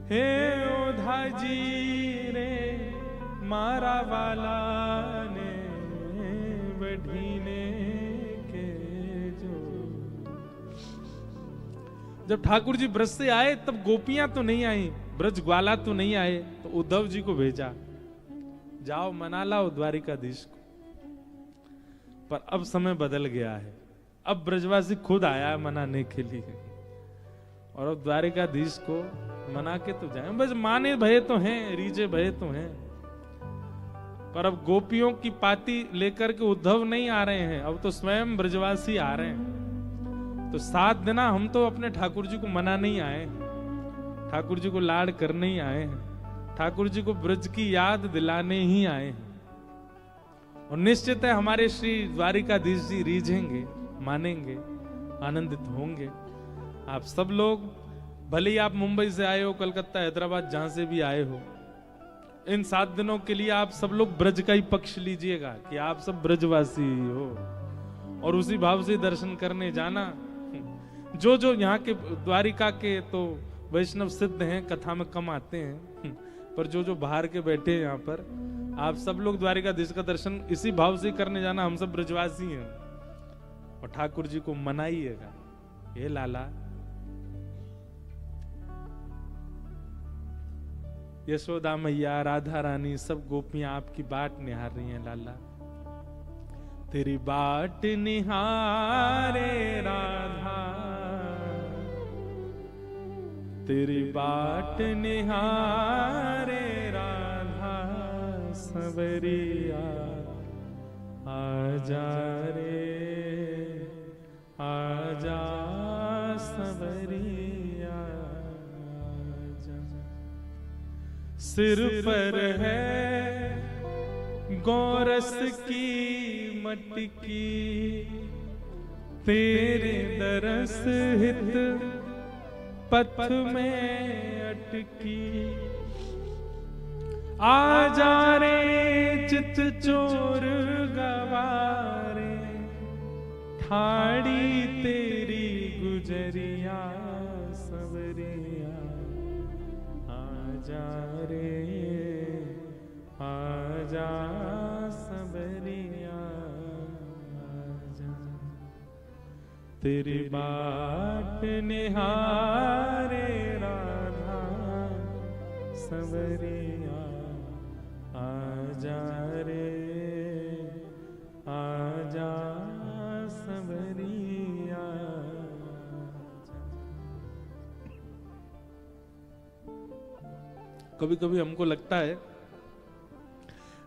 हे ओधा जी रे मारा वाला ने बढ़ीने के जो। जब ठाकुर जी ब्रज से आए तब गोपियां तो नहीं आई, ब्रज ग्वाला तो नहीं आए, तो उद्धव जी को भेजा, जाओ मना लाओ द्वारिकाधीश को। पर अब समय बदल गया है, अब ब्रजवासी खुद आया है मनाने के लिए, और अब द्वारिकाधीश को मना के तो जाए। बस माने भय तो हैं, रीझे भय तो हैं, पर अब गोपियों की पाती लेकर के उद्धव नहीं आ रहे हैं, अब तो स्वयं ब्रजवासी आ रहे हैं। तो 7 दिन हम तो अपने ठाकुर जी को मना नहीं आए, ठाकुर जी को लाड करने ही आए हैं, ठाकुर जी को ब्रज की याद दिलाने ही आए हैं। और निश्चित है हमारे श्री द्वारिकाधीश जी रीझेंगे, मानेंगे, आनंदित होंगे। आप सब लोग, भले ही आप मुंबई से आए हो, कलकत्ता, हैदराबाद, जहां से भी आए हो, इन 7 दिनों के लिए आप सब लोग ब्रज का ही पक्ष लीजिएगा कि आप सब ब्रजवासी हो, और उसी भाव से दर्शन करने जाना। जो जो यहाँ के द्वारिका के तो वैष्णव सिद्ध हैं, कथा में कम आते हैं, पर जो जो बाहर के बैठे हैं यहाँ पर, आप सब लोग द्वारिकाधीश का दर्शन इसी भाव से करने जाना। हम सब ब्रजवासी हैं और ठाकुर जी को मनाइएगा। ये लाला यशोदा मैया, राधा रानी, सब गोपियां आपकी बाट निहार रही हैं लाला। तेरी बाट निहारे राधा, तेरी बाट निहारे राधा, सवरिया आजा रे आजा सवरिया आजा। सिर पर है गोरस की मटकी, तेरे दरस हित पथ में अटकी। आजा रे चित चोर गवारे, ठाड़ी तेरी गुजरिया सवरिया आजा रे आजा सवरिया आजा। तेरी बाट निहारे राधा, सवरिया आजा रे आजा सवरिया। कभी कभी हमको लगता है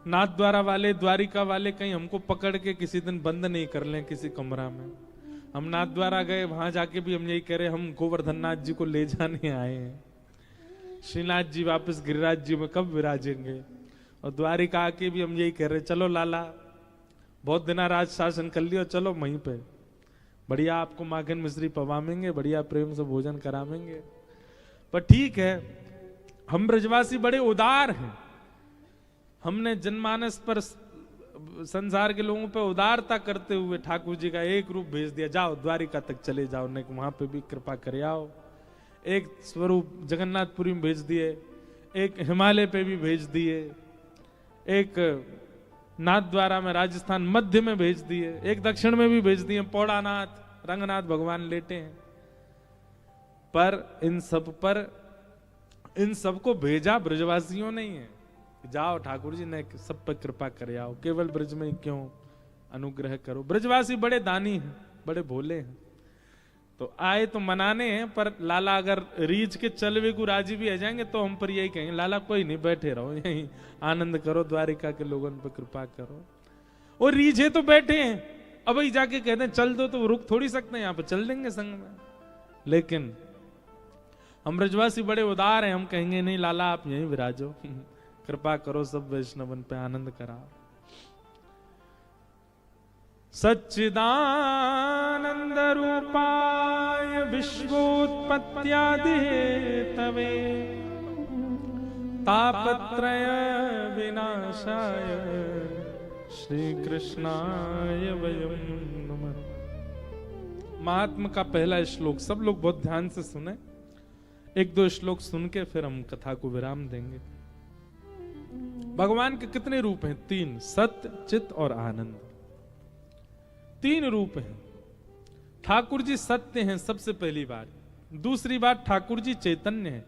नाथ द्वारा वाले, द्वारिका वाले कहीं हमको पकड़ के किसी दिन बंद नहीं कर लें किसी कमरा में। हम नाथ द्वारा गए, वहां जाके भी हम यही कह रहे, हम गोवर्धन नाथ जी को ले जाने आए हैं। श्रीनाथ जी वापस गिरिराज जी में कब विराजेंगे? और द्वारिका आके भी हम यही कह रहे, चलो लाला बहुत दिन राज शासन कर लियो, चलो वहीं पे बढ़िया आपको माखन मिश्री पवामेंगे, बढ़िया प्रेम से भोजन करावेंगे। पर ठीक है, हम ब्रजवासी बड़े उदार हैं। हमने जनमानस पर, संसार के लोगों पे उदारता करते हुए ठाकुर जी का एक रूप भेज दिया, जाओ द्वारिका तक चले जाओ, ने वहां पे भी कृपा करे आओ। एक स्वरूप जगन्नाथपुरी में भेज दिए, एक हिमालय पे भी भेज दिए, एक नाथ द्वारा में राजस्थान मध्य में भेज दिए, एक दक्षिण में भी भेज दिए, पौड़ानाथ रंगनाथ भगवान लेटे हैं। पर इन सबको भेजा ब्रजवासियों नहीं है। जाओ ठाकुर जी ने सब पर कृपा करे आओ, केवल ब्रज में क्यों अनुग्रह करो। ब्रजवासी बड़े दानी हैं, बड़े भोले हैं, तो आए तो मनाने हैं। पर लाला अगर रीझ के चलवे को राजी भी आ जाएंगे तो हम पर यही कहेंगे, लाला कोई नहीं, बैठे रहो यहीं, आनंद करो, द्वारिका के लोगों पर कृपा करो। और रीझे तो बैठे हैं, अब ही जाके कहते हैं चल दो, तो वो रुक थोड़ी सकते हैं, यहाँ पे चल देंगे संग में। लेकिन हम ब्रजवासी बड़े उदार हैं, हम कहेंगे नहीं लाला आप यहीं विराजो, कृपा करो, सब वैष्णवन पे आनंद कराओ। सच्चिदानंद रूपाय विश्वोत्पत्त्यादि हेतवे, तापत्रय विनाशाय श्री कृष्णाय वयं नमः। महात्मा का पहला श्लोक सब लोग बहुत ध्यान से सुने, एक दो श्लोक सुन के फिर हम कथा को विराम देंगे। भगवान के कितने रूप हैं? 3, सत्य, चित और आनंद। 3 रूप हैं। ठाकुर जी सत्य हैं सबसे पहली बात। दूसरी बात, ठाकुर जी चैतन्य हैं।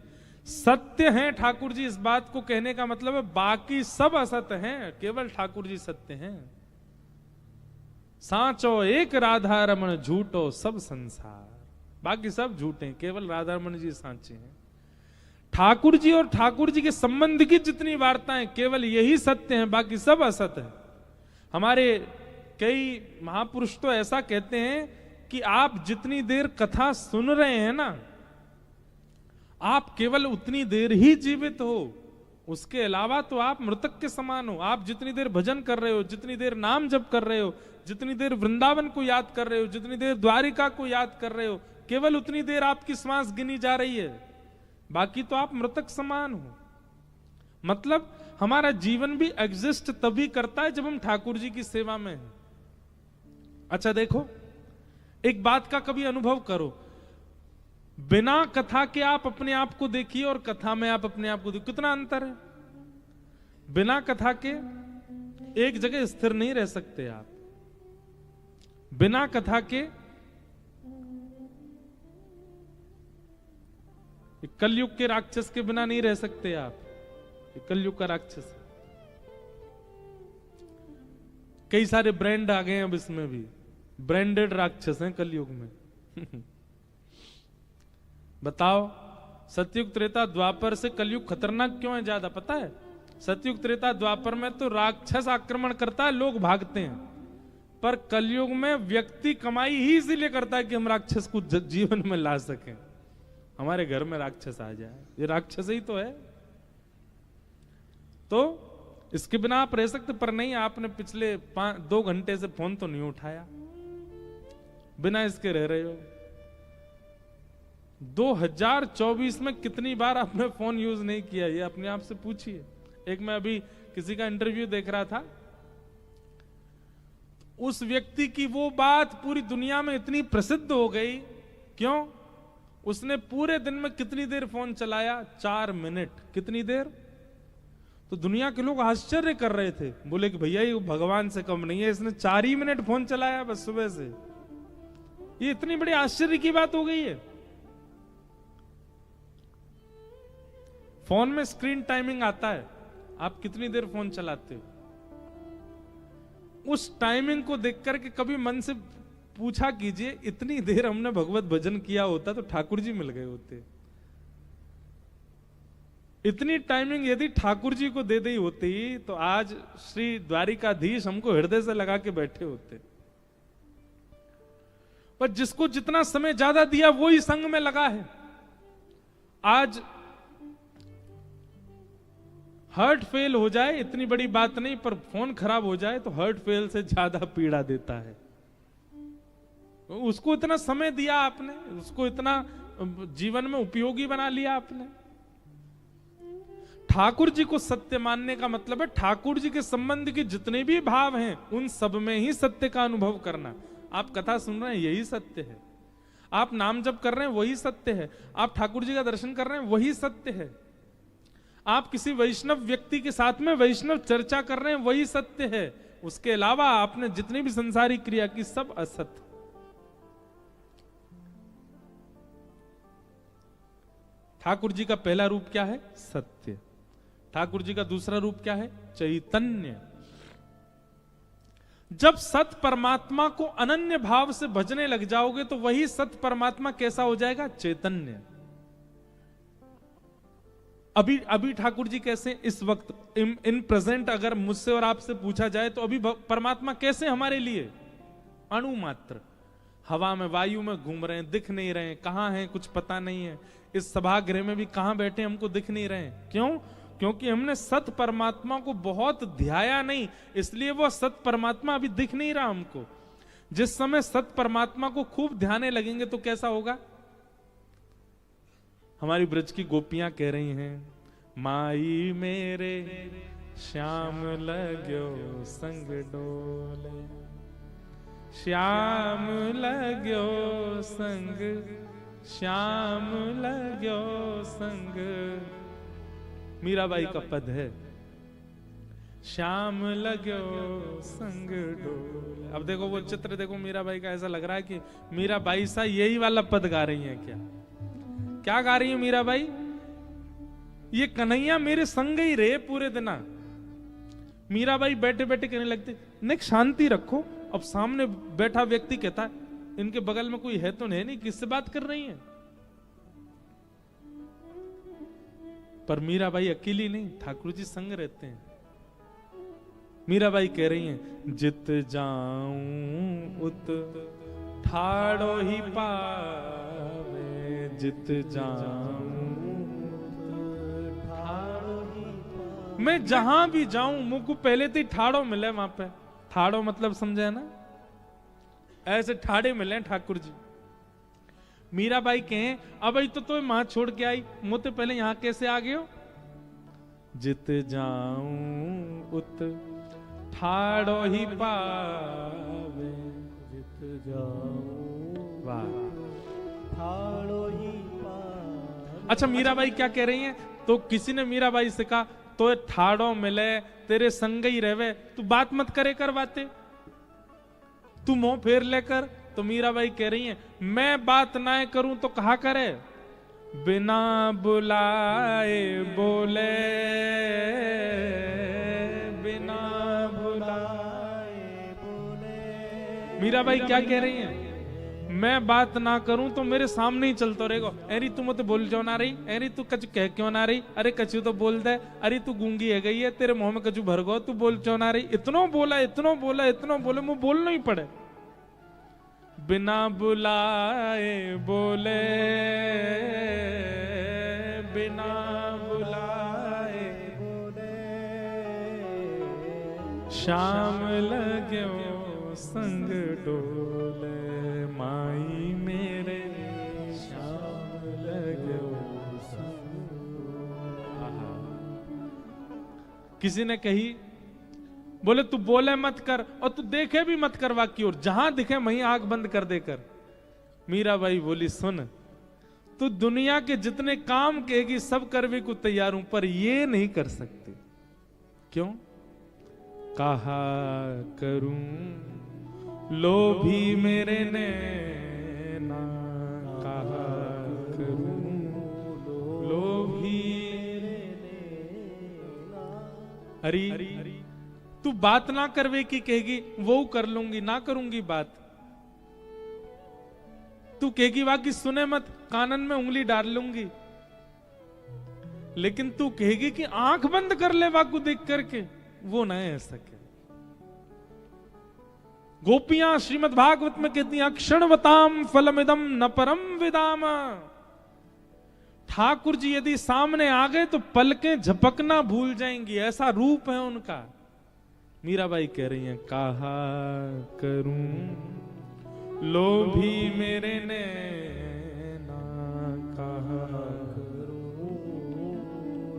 सत्य हैं ठाकुर जी, इस बात को कहने का मतलब है बाकी सब असत्य हैं, केवल ठाकुर जी सत्य हैं। साचो एक राधा रमण, झूठो सब संसार। बाकी सब झूठे हैं, केवल राधा रमण जी साचे हैं। ठाकुर जी और ठाकुर जी के संबंध की जितनी वार्ताएं, केवल यही सत्य हैं, बाकी सब असत्य है। हमारे कई महापुरुष तो ऐसा कहते हैं कि आप जितनी देर कथा सुन रहे हैं ना, आप केवल उतनी देर ही जीवित हो, उसके अलावा तो आप मृतक के समान हो। आप जितनी देर भजन कर रहे हो, जितनी देर नाम जप कर रहे हो, जितनी देर वृंदावन को याद कर रहे हो, जितनी देर द्वारिका को याद कर रहे हो, केवल उतनी देर आपकी श्वास गिनी जा रही है, बाकी तो आप मृतक समान हो। मतलब हमारा जीवन भी एग्जिस्ट तभी करता है जब हम ठाकुर जी की सेवा में हैं। अच्छा देखो, एक बात का कभी अनुभव करो, बिना कथा के आप अपने आप को देखिए और कथा में आप अपने आप को देखिए, कितना अंतर है। बिना कथा के एक जगह स्थिर नहीं रह सकते आप। बिना कथा के कलयुग के राक्षस के बिना नहीं रह सकते आप। ये कलयुग का राक्षस है। कई सारे ब्रांड आ गए हैं अब इसमें भी, ब्रांडेड राक्षस हैं कलयुग में। बताओ, सतयुग त्रेता द्वापर से कलयुग खतरनाक क्यों है ज्यादा, पता है? सतयुग त्रेता द्वापर में तो राक्षस आक्रमण करता है, लोग भागते हैं, पर कलयुग में व्यक्ति कमाई ही इसीलिए करता है कि हम राक्षस को जीवन में ला सकें, हमारे घर में राक्षस आ जाए। ये राक्षस ही तो है। तो इसके बिना आप रह सकते, पर नहीं, आपने पिछले 2 घंटे से फोन तो नहीं उठाया, बिना इसके रह रहे हो। 2024 में कितनी बार आपने फोन यूज नहीं किया, ये अपने आप से पूछिए। एक मैं अभी किसी का इंटरव्यू देख रहा था, उस व्यक्ति की वो बात पूरी दुनिया में इतनी प्रसिद्ध हो गई, क्यों? उसने पूरे दिन में कितनी देर फोन चलाया? 4 मिनट। कितनी देर? तो दुनिया के लोग आश्चर्य कर रहे थे, बोले कि भैया ये भगवान से कम नहीं है, इसने 4 ही मिनट फोन चलाया बस सुबह से। ये इतनी बड़ी आश्चर्य की बात हो गई है। फोन में स्क्रीन टाइमिंग आता है, आप कितनी देर फोन चलाते हो। उस टाइमिंग को देख करके कभी मन से पूछा कीजिए, इतनी देर हमने भगवत भजन किया होता तो ठाकुर जी मिल गए होते। इतनी टाइमिंग यदि ठाकुर जी को दे दी होती तो आज श्री द्वारिकाधीश हमको हृदय से लगा के बैठे होते। पर जिसको जितना समय ज्यादा दिया वही संग में लगा है। आज हार्ट फेल हो जाए इतनी बड़ी बात नहीं, पर फोन खराब हो जाए तो हार्ट फेल से ज्यादा पीड़ा देता है। उसको इतना समय दिया आपने, उसको इतना जीवन में उपयोगी बना लिया आपने। ठाकुर जी को सत्य मानने का मतलब है ठाकुर जी के संबंध के जितने भी भाव हैं उन सब में ही सत्य का अनुभव करना। आप कथा सुन रहे हैं, यही सत्य है। आप नाम जप कर रहे हैं, वही सत्य है। आप ठाकुर जी का दर्शन कर रहे हैं, वही सत्य है। आप किसी वैष्णव व्यक्ति के साथ में वैष्णव चर्चा कर रहे हैं, वही सत्य है। उसके अलावा आपने जितनी भी संसारिक क्रिया की, सब असत्य। ठाकुर जी का पहला रूप क्या है? सत्य। ठाकुर जी का दूसरा रूप क्या है? चैतन्य। जब सत परमात्मा को अनन्य भाव से भजने लग जाओगे तो वही सत परमात्मा कैसा हो जाएगा? चैतन्य। अभी ठाकुर जी कैसे इस वक्त इन प्रेजेंट अगर मुझसे और आपसे पूछा जाए तो अभी परमात्मा कैसे हमारे लिए? अणु मात्र, हवा में वायु में घूम रहे हैं, दिख नहीं रहे हैं, कहां हैं कुछ पता नहीं है। इस सभागृह में भी कहां बैठे हमको दिख नहीं रहे हैं। क्यों? क्योंकि हमने सत परमात्मा को बहुत ध्याया नहीं, इसलिए वो सत परमात्मा अभी दिख नहीं रहा हमको। जिस समय सत परमात्मा को खूब ध्याने लगेंगे तो कैसा होगा? हमारी ब्रज की गोपियां कह रही हैं, माई मेरे श्याम लगो संग डोले, श्याम लगो संग, श्याम लगो संग। मीराबाई का पद है, श्याम लगो संग डोले। अब देखो वो चित्र देखो मीराबाई का, ऐसा लग रहा है कि मीराबाई सा यही वाला पद गा रही है। क्या गा रही है मीराबाई? ये कन्हैया मेरे संग ही रहे पूरे दिन। मीराबाई बैठे बैठे कहने लगते, नेक शांति रखो। अब सामने बैठा व्यक्ति कहता है, इनके बगल में कोई है तो नहीं, किससे बात कर रही है? पर मीराबाई अकेली नहीं, ठाकुर जी संग रहते हैं। मीराबाई कह रही हैं, जित जाऊं उत ठाड़ो ही पावे, जित जाऊं ठाड़ो ही पावे। मैं जहां भी जाऊं मुझको पहले तो ठाड़ो मिले वहां पे। ठाड़ो मतलब समझे ना, ऐसे ठाड़े मिले ठाकुर जी। मीराबाई कहें, अब तो मां छोड़ के आई, मुझे पहले यहां कैसे आ गए हो? जित जाऊं उत ठाड़ो ही पावे, जित जाऊं वाह ठाड़ो ही पावे। अच्छा मीराबाई क्या कह रही हैं? तो किसी ने मीराबाई से कहा, तो ठाड़ो मिले तेरे संग ही रहवे, तू बात मत करे कर बातें, तू मुंह फेर लेकर। तो मीराबाई कह रही है, मैं बात ना करूं तो कहा करे? बिना बुलाए बोले, बिना बुलाए बोले। मीराबाई क्या कह रही हैं? मैं बात ना करूं तो मेरे सामने ही चलता रहेगा। अरे तू मत बोल क्यों ना रही, अरे तू कछु कह क्यों ना रही, अरे कछु तो बोल दे, अरे तू गूंगी है गई है, तेरे मुंह में कछु भर गो, तू बोल क्यों ना रही। इतनो बोला इतनो बोला इतनो बोले, मुंह बोलना ही पड़े। बिना बुलाए बोले, बिना बुलाए बोले, शाम लग्यो संग डोले, माई मेरे शाम लग्यो संग डोले। किसी ने कही, बोले तू बोले मत कर और तू देखे भी मत कर वाक्य, और जहां दिखे वहीं आंख बंद कर देकर। मीराबाई बोली, सुन तू दुनिया के जितने काम कहेगी सब करने को तैयार हूं, पर ये नहीं कर सकती। क्यों? कहा करूं लोभी मेरे नैना, कहा करूं लोभी मेरे नैना। अरे तू बात ना करवे की कहेगी, वो कर लूंगी, ना करूंगी बात। तू कहेगी बाकी सुने मत, कानन में उंगली डाल लूंगी। लेकिन तू कहेगी कि आंख बंद कर ले वाकु देख करके, वो ना है सके। गोपियां श्रीमद् भागवत में कहती हैं, अक्षणवताम फलमिदम न परम विदाम। ठाकुर जी यदि सामने आ गए तो पलकें झपकना भूल जाएंगी, ऐसा रूप है उनका। मीराबाई कह रही हैं, कहा करूं लोभी मेरे नैना, कहा करूं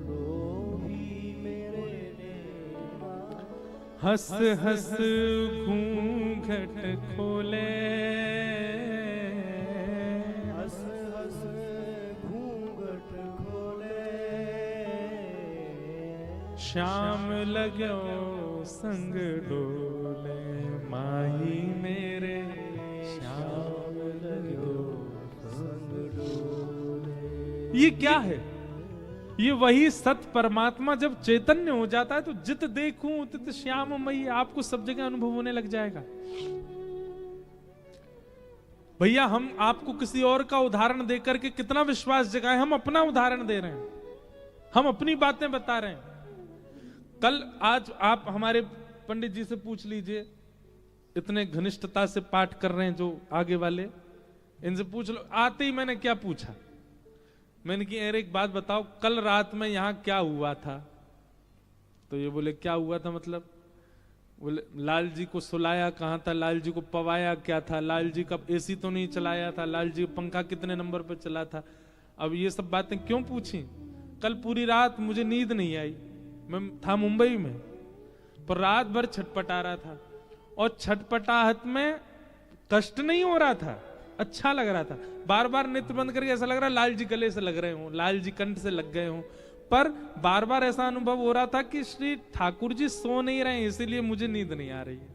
लोभी मेरे नैना। हंस हंस घूंघट खोले, हंस हंस घूंघट खोले, श्याम लग्यो संग डोले, माही मेरे श्याम लग्यो संग डोले। ये क्या है? ये वही सत परमात्मा जब चैतन्य हो जाता है तो जित देखूं तित श्याम मई, आपको सब जगह अनुभव होने लग जाएगा। भैया हम आपको किसी और का उदाहरण देकर के कितना विश्वास जगाए, हम अपना उदाहरण दे रहे हैं, हम अपनी बातें बता रहे हैं। कल आज आप हमारे पंडित जी से पूछ लीजिए, इतने घनिष्ठता से पाठ कर रहे हैं जो आगे वाले, इनसे पूछ लो। आते ही मैंने क्या पूछा, मैंने कि अरे एक बात बताओ, कल रात में यहां क्या हुआ था? तो ये बोले क्या हुआ था मतलब? बोले लाल जी को सुलाया कहां था, लाल जी को पवाया क्या था, लाल जी का एसी तो नहीं चलाया था, लाल जी पंखा कितने नंबर पर चला था। अब ये सब बातें क्यों पूछी? कल पूरी रात मुझे नींद नहीं आई, मैं था मुंबई में, पर रात भर छटपटा रहा था, और छटपटाहट में कष्ट नहीं हो रहा था, अच्छा लग रहा था। बार बार नेत्र बंद करके ऐसा लग रहा लाल जी गले से लग रहे हो, लाल जी कंठ से लग गए हो, पर बार बार ऐसा अनुभव हो रहा था कि श्री ठाकुर जी सो नहीं रहे, इसीलिए मुझे नींद नहीं आ रही है।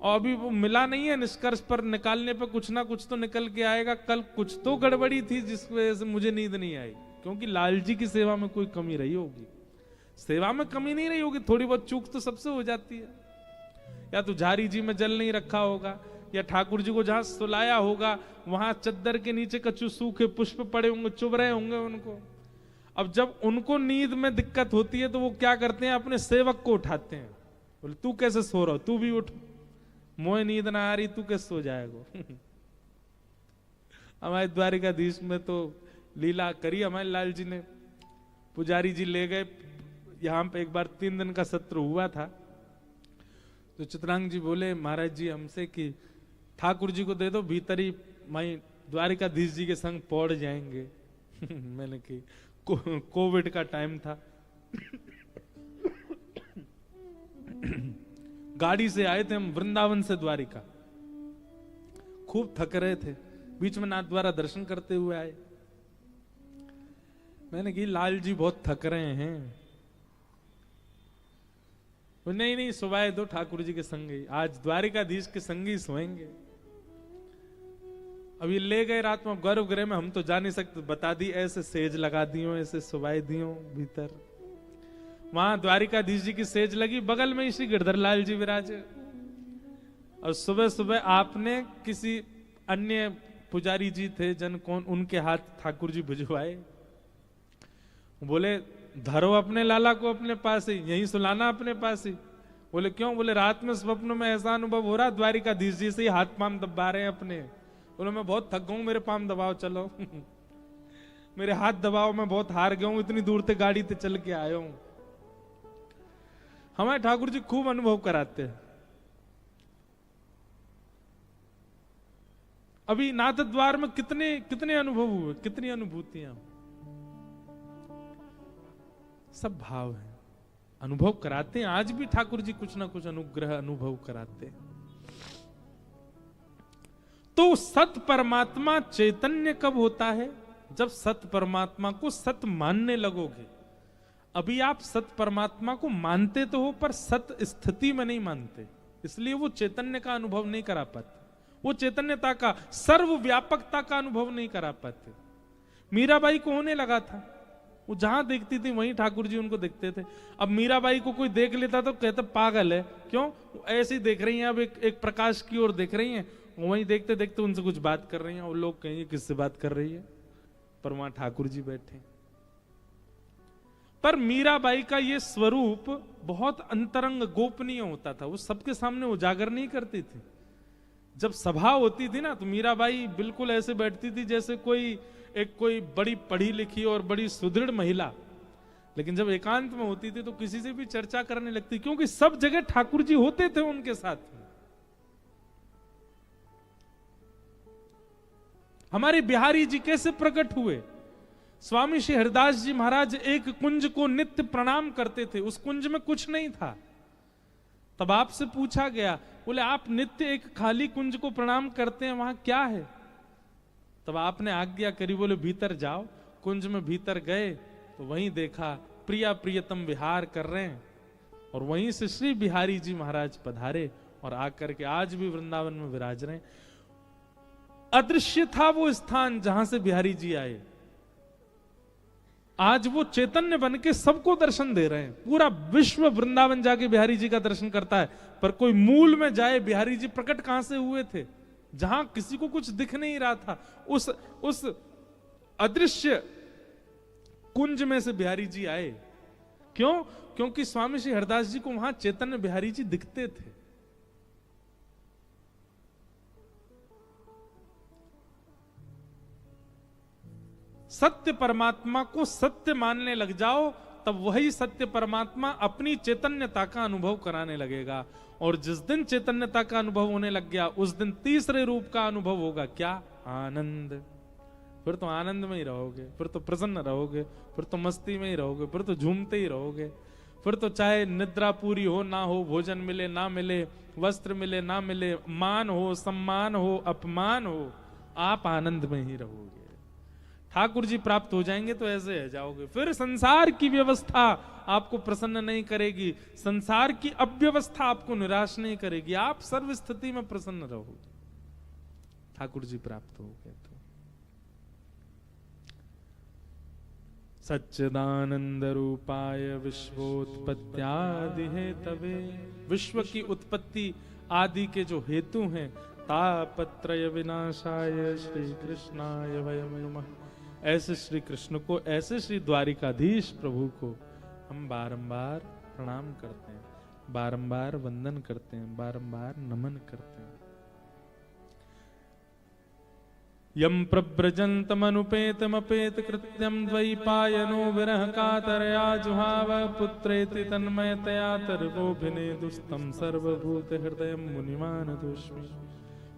और अभी वो मिला नहीं है निष्कर्ष, पर निकालने पर कुछ ना कुछ तो निकल के आएगा। कल कुछ तो गड़बड़ी थी जिस वजह से मुझे नींद नहीं आई, क्योंकि लाल जी की सेवा में कोई कमी रही होगी। सेवा में कमी नहीं रही होगी, थोड़ी बहुत चूक तो सबसे हो जाती है। या तो झारी जी में जल नहीं रखा होगा, या ठाकुर जी को जहां सुलाया होगा वहां चद्दर के नीचे कछु सूखे पुष्प पड़े होंगे, चुभ रहे होंगे उनको। अब जब उनको नींद में दिक्कत होती है तो वो क्या करते हैं, अपने सेवक को उठाते हैं, बोले तू कैसे सो रहा हो, तू भी उठ, मोए नींद ना आ रही, तू कैसे सो जाएगा। हमारे द्वारिकाधीश में तो लीला करी हमारे लाल जी ने। पुजारी जी ले गए, यहां पे एक बार 3 दिन का सत्र हुआ था, तो चित्रांग जी बोले महाराज जी हमसे कि ठाकुर जी को दे दो, भीतर ही माई द्वारिकाधीश जी के संग पौड़ जाएंगे। मैंने कि कोविड का टाइम था। गाड़ी से आए थे हम वृंदावन से द्वारिका, खूब थक रहे थे, बीच में नाथ द्वारा दर्शन करते हुए आए। मैंने कि लाल जी बहुत थक रहे हैं। नहीं नहीं सुवाए दो, ठाकुर जी के संग ही, आज द्वारिकाधीश के संग ही सोएंगे। अभी ले गए रात में गर्भगृह में, हम तो जा नहीं सकते, बता दी ऐसे सेज लगा दियो, ऐसे सुवाई दियो भीतर। वहां द्वारिकाधीश जी की सेज लगी, बगल में श्री गिरधर लाल जी विराजे। और सुबह सुबह आपने किसी अन्य पुजारी जी थे जन कौन, उनके हाथ ठाकुर जी भिजवाए। बोले धरो अपने लाला को अपने पास ही, यहीं सुलाना अपने पास ही। बोले क्यों? बोले रात में स्वप्न में ऐसा अनुभव हो रहा द्वारिकाधीश जी से ही हाथ पांव दबा रहे हैं अपने। बोले मैं बहुत थक गया हूं, मेरे पांव दबाओ चलो मेरे हाथ दबाओ, मैं बहुत हार गया हूं, इतनी दूर से गाड़ी से चल के आया हूं। हमारे ठाकुर जी खूब अनुभव कराते हैं। अभी नाथ द्वार में कितने कितने अनुभव हुए, कितनी अनुभूतियां, सब भाव है, अनुभव कराते हैं। आज भी ठाकुर जी कुछ ना कुछ अनुग्रह अनुभव कराते हैं। तो सत परमात्मा चैतन्य कब होता है? जब सत परमात्मा को सत मानने लगोगे। अभी आप सत परमात्मा को मानते तो हो, पर सत स्थिति में नहीं मानते, इसलिए वो चैतन्य का अनुभव नहीं करा पाते, वो चैतन्यता का, सर्वव्यापकता का अनुभव नहीं करा पाते। मीराबाई को होने लगा था, वो जहां देखती थी वहीं ठाकुर जी उनको देखते थे। अब मीराबाई को कोई देख लेता तो कहता पागल है, क्यों ऐसे ही देख रही हैं, अब एक प्रकाश की ओर देख रही हैं, वहीं देखते देखते उनसे कुछ बात कर रही हैं, और लोग कहेंगे किससे बात कर रही है, पर वहां ठाकुर जी बैठे। पर मीराबाई का ये स्वरूप बहुत अंतरंग गोपनीय होता था, वो सबके सामने उजागर नहीं करती थी। जब सभा होती थी ना, तो मीराबाई बिल्कुल ऐसे बैठती थी जैसे कोई बड़ी पढ़ी लिखी और बड़ी सुदृढ़ महिला, लेकिन जब एकांत में होती थी तो किसी से भी चर्चा करने लगती, क्योंकि सब जगह ठाकुर जी होते थे उनके साथ में। हमारे बिहारी जी कैसे प्रकट हुए? स्वामी श्री हरिदास जी महाराज एक कुंज को नित्य प्रणाम करते थे, उस कुंज में कुछ नहीं था। तब आपसे पूछा गया, बोले आप नित्य एक खाली कुंज को प्रणाम करते हैं, वहां क्या है? तब आपने आज्ञा करी, बोले भीतर जाओ। कुंज में भीतर गए तो वहीं देखा प्रिया प्रियतम विहार कर रहे हैं, और वहीं से श्री बिहारी जी महाराज पधारे और आकर के आज भी वृंदावन में विराज रहे हैं। अदृश्य था वो स्थान जहां से बिहारी जी आए, आज वो चैतन्य बन के सबको दर्शन दे रहे हैं। पूरा विश्व वृंदावन जाके बिहारी जी का दर्शन करता है, पर कोई मूल में जाए बिहारी जी प्रकट कहां से हुए थे, जहां किसी को कुछ दिख नहीं रहा था, उस अदृश्य कुंज में से बिहारी जी आए। क्यों? क्योंकि स्वामी श्री हरदास जी को वहां चैतन्य बिहारी जी दिखते थे। सत्य परमात्मा को सत्य मानने लग जाओ, तब वही सत्य परमात्मा अपनी चैतन्यता का अनुभव कराने लगेगा। और जिस दिन चैतन्यता का अनुभव होने लग गया, उस दिन तीसरे रूप का अनुभव होगा। क्या? आनंद। फिर तो आनंद में ही रहोगे, फिर तो प्रसन्न रहोगे, फिर तो मस्ती में ही रहोगे, फिर तो झूमते ही रहोगे। फिर तो चाहे निद्रा पूरी हो ना हो, भोजन मिले ना मिले, वस्त्र मिले ना मिले, मान हो सम्मान हो अपमान हो, आप आनंद में ही रहोगे। ठाकुर जी प्राप्त हो जाएंगे तो ऐसे है जाओगे। फिर संसार की व्यवस्था आपको प्रसन्न नहीं करेगी, संसार की अव्यवस्था आपको निराश नहीं करेगी, आप सर्व स्थिति में प्रसन्न रहोगे, ठाकुर जी प्राप्त हो गए तो। सच्चिदानंद रूपाय विश्वोत्पत्त्यादि हेतवे, विश्व की उत्पत्ति आदि के जो हेतु हैं, तापत्रय विनाशाय श्री कृष्णाय वयं नमः। ऐसे श्री कृष्ण को, ऐसे श्री द्वारिकाधीश प्रभु को हम बारंबार प्रणाम करते हैं, बारंबार वंदन करते हैं, बारंबार नमन करते हैं। यम प्रव्रजन्तमनुपेतमपेत कृत्यं द्वैपायनो विरह कातरया जुहाव पुत्रेति तन्मयतया तर्वोभिनेदुस्तं सर्वभूत हृदय मुनिमानतोऽस्मि।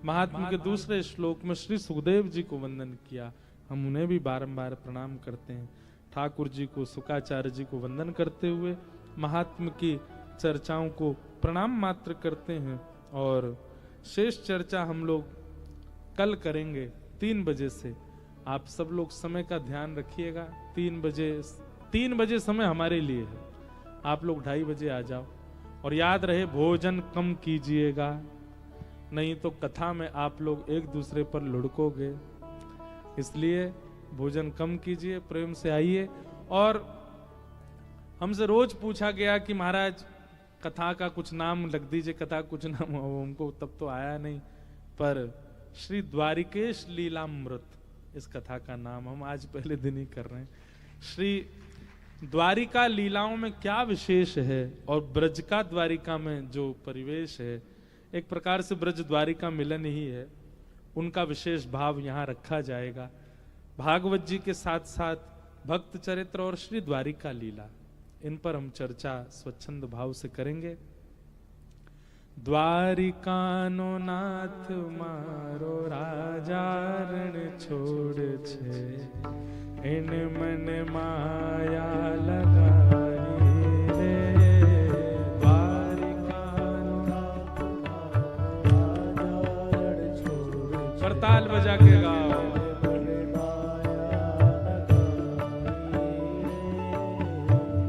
महात्मा के दूसरे श्लोक में श्री सुखदेव जी को वंदन किया, हम उन्हें भी बारंबार प्रणाम करते हैं। ठाकुर जी को, शुकाचार्य जी को वंदन करते हुए महात्मा की चर्चाओं को प्रणाम मात्र करते हैं। और शेष चर्चा हम लोग कल करेंगे 3 बजे से। आप सब लोग समय का ध्यान रखिएगा। 3 बजे समय हमारे लिए है, आप लोग 2:30 बजे आ जाओ। और याद रहे भोजन कम कीजिएगा, नहीं तो कथा में आप लोग एक दूसरे पर लुढ़कोगे। इसलिए भोजन कम कीजिए, प्रेम से आइए। और हमसे रोज पूछा गया कि महाराज कथा का कुछ नाम लग दीजिए, कथा कुछ नाम, हमको तब तो आया नहीं, पर श्री द्वारिकेश लीलामृत इस कथा का नाम हम आज पहले दिन ही कर रहे हैं। श्री द्वारिका लीलाओं में क्या विशेष है और ब्रज का द्वारिका में जो परिवेश है, एक प्रकार से ब्रज द्वारिका मिलन ही है, उनका विशेष भाव यहाँ रखा जाएगा। भागवत जी के साथ साथ भक्त चरित्र और श्री द्वारिका लीला, इन पर हम चर्चा स्वच्छंद भाव से करेंगे। द्वारिकानो नाथ मारो राजा रण छोड़ छे, इन मन माया लगाई रे। द्वारिकानो नाथ मारो राजा रण छोड़ छे, करताल बजा के गाओ।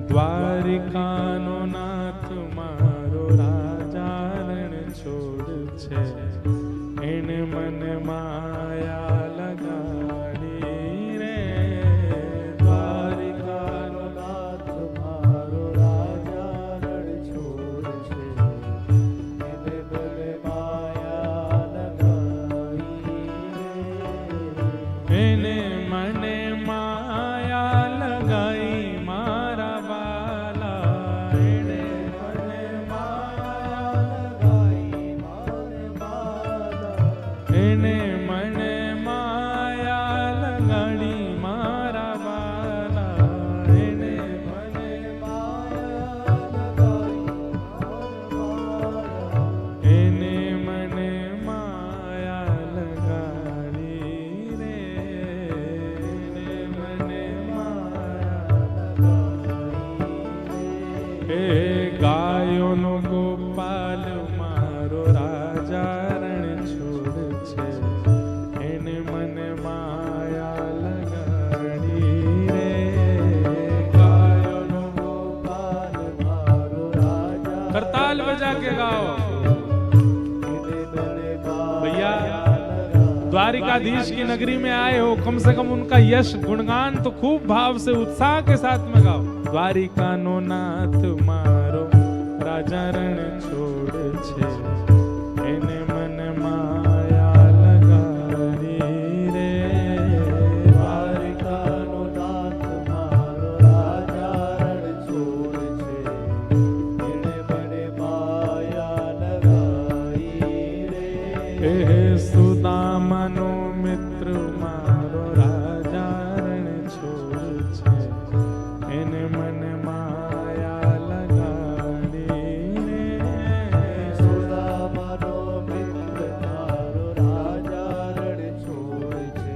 द्वारिकानो नाथ मारो राजा रण छोड़ छे, इन मन माया लगाड़ी रे। द्वारिकानो नाथ मारो राजा रण छोड़ छे, इन मन माया लगाई रे। इन मन माया लगाई मारा बाला, इन मन माया लगाई मारा बाला, इन मन माया लगाड़ी मारा बाला, इन मन माया लगाई मारा बाला, इन मन माया लगाड़ी रे। इन मन माया लगाई रे। हे गायो नो गोपाल मारो राजा रण छोड़ छे, इन मन माया लगाड़ी रे। गायो नो गोपाल मारो राजा, करताल बजा के गाओ भैया। द्वारिकाधीश की नगरी में आए हो, कम से कम उनका यश गुणगान तो खूब भाव से उत्साह के साथ में गाओ। द्वारिकानो नाथ मारो राजा रण छोड़ छे, इन मन माया लगाड़ी रे। द्वारिकानो नाथ मारो राजा रण छोड़ छे, इन मन माया लगाई रे। हे सुदामनो मित्र मारो राजा रण छोड़ छे, इन मन माया लगाड़ी रे। सुदामनो मित्र मारो राजा रण छोड़ छे,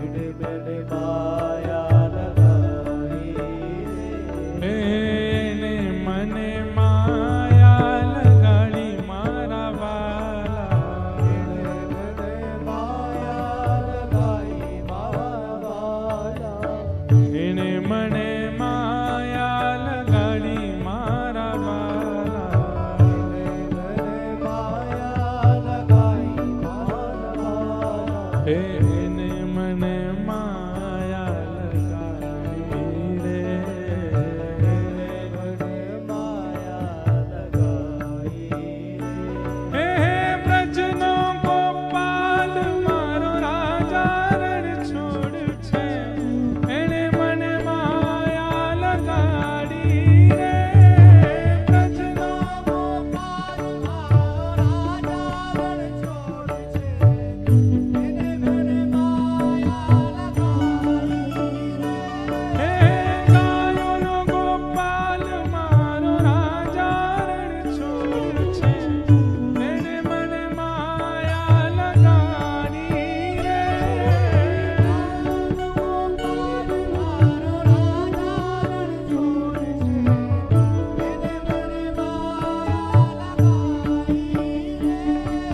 इन मन माया लगाई रे। इन मन माया लगाड़ी मारा बाला, इन मन माया लगाई मारा बाला, इन मन माया लगाड़ी मारा बाला, इन मन माया लगाई मारा बाला, इन मन माया लगाड़ी रे। इन मन माया लगाई रे। हे ब्रजनो गोपाल मारो राजा रण छोड़ छे, इन मन माया लगाड़ी रे। ब्रजनो गोपाल मारो राजा रण छोड़ छे, इन मन माया लगाड़ी रे। हे गायो नो गोपाल मारो राजा रण छोड़ छे, इन मन माया लगाड़ी रे।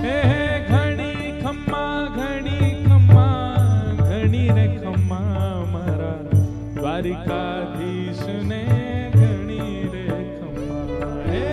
हे घड़ी खम्मा घड़ी रे खम्मा मारा द्वारिकाधीश ने घड़ी रे खम्मा। हे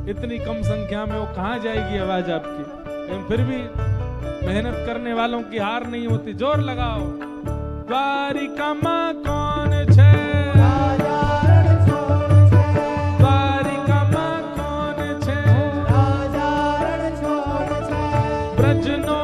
इतनी कम संख्या में वो कहाँ जाएगी आवाज आपकी। लेकिन फिर भी मेहनत करने वालों की हार नहीं होती। जोर लगाओ। द्वारिका माँ कौन छे, द्वारिका माँ कौन छे, ब्रजनो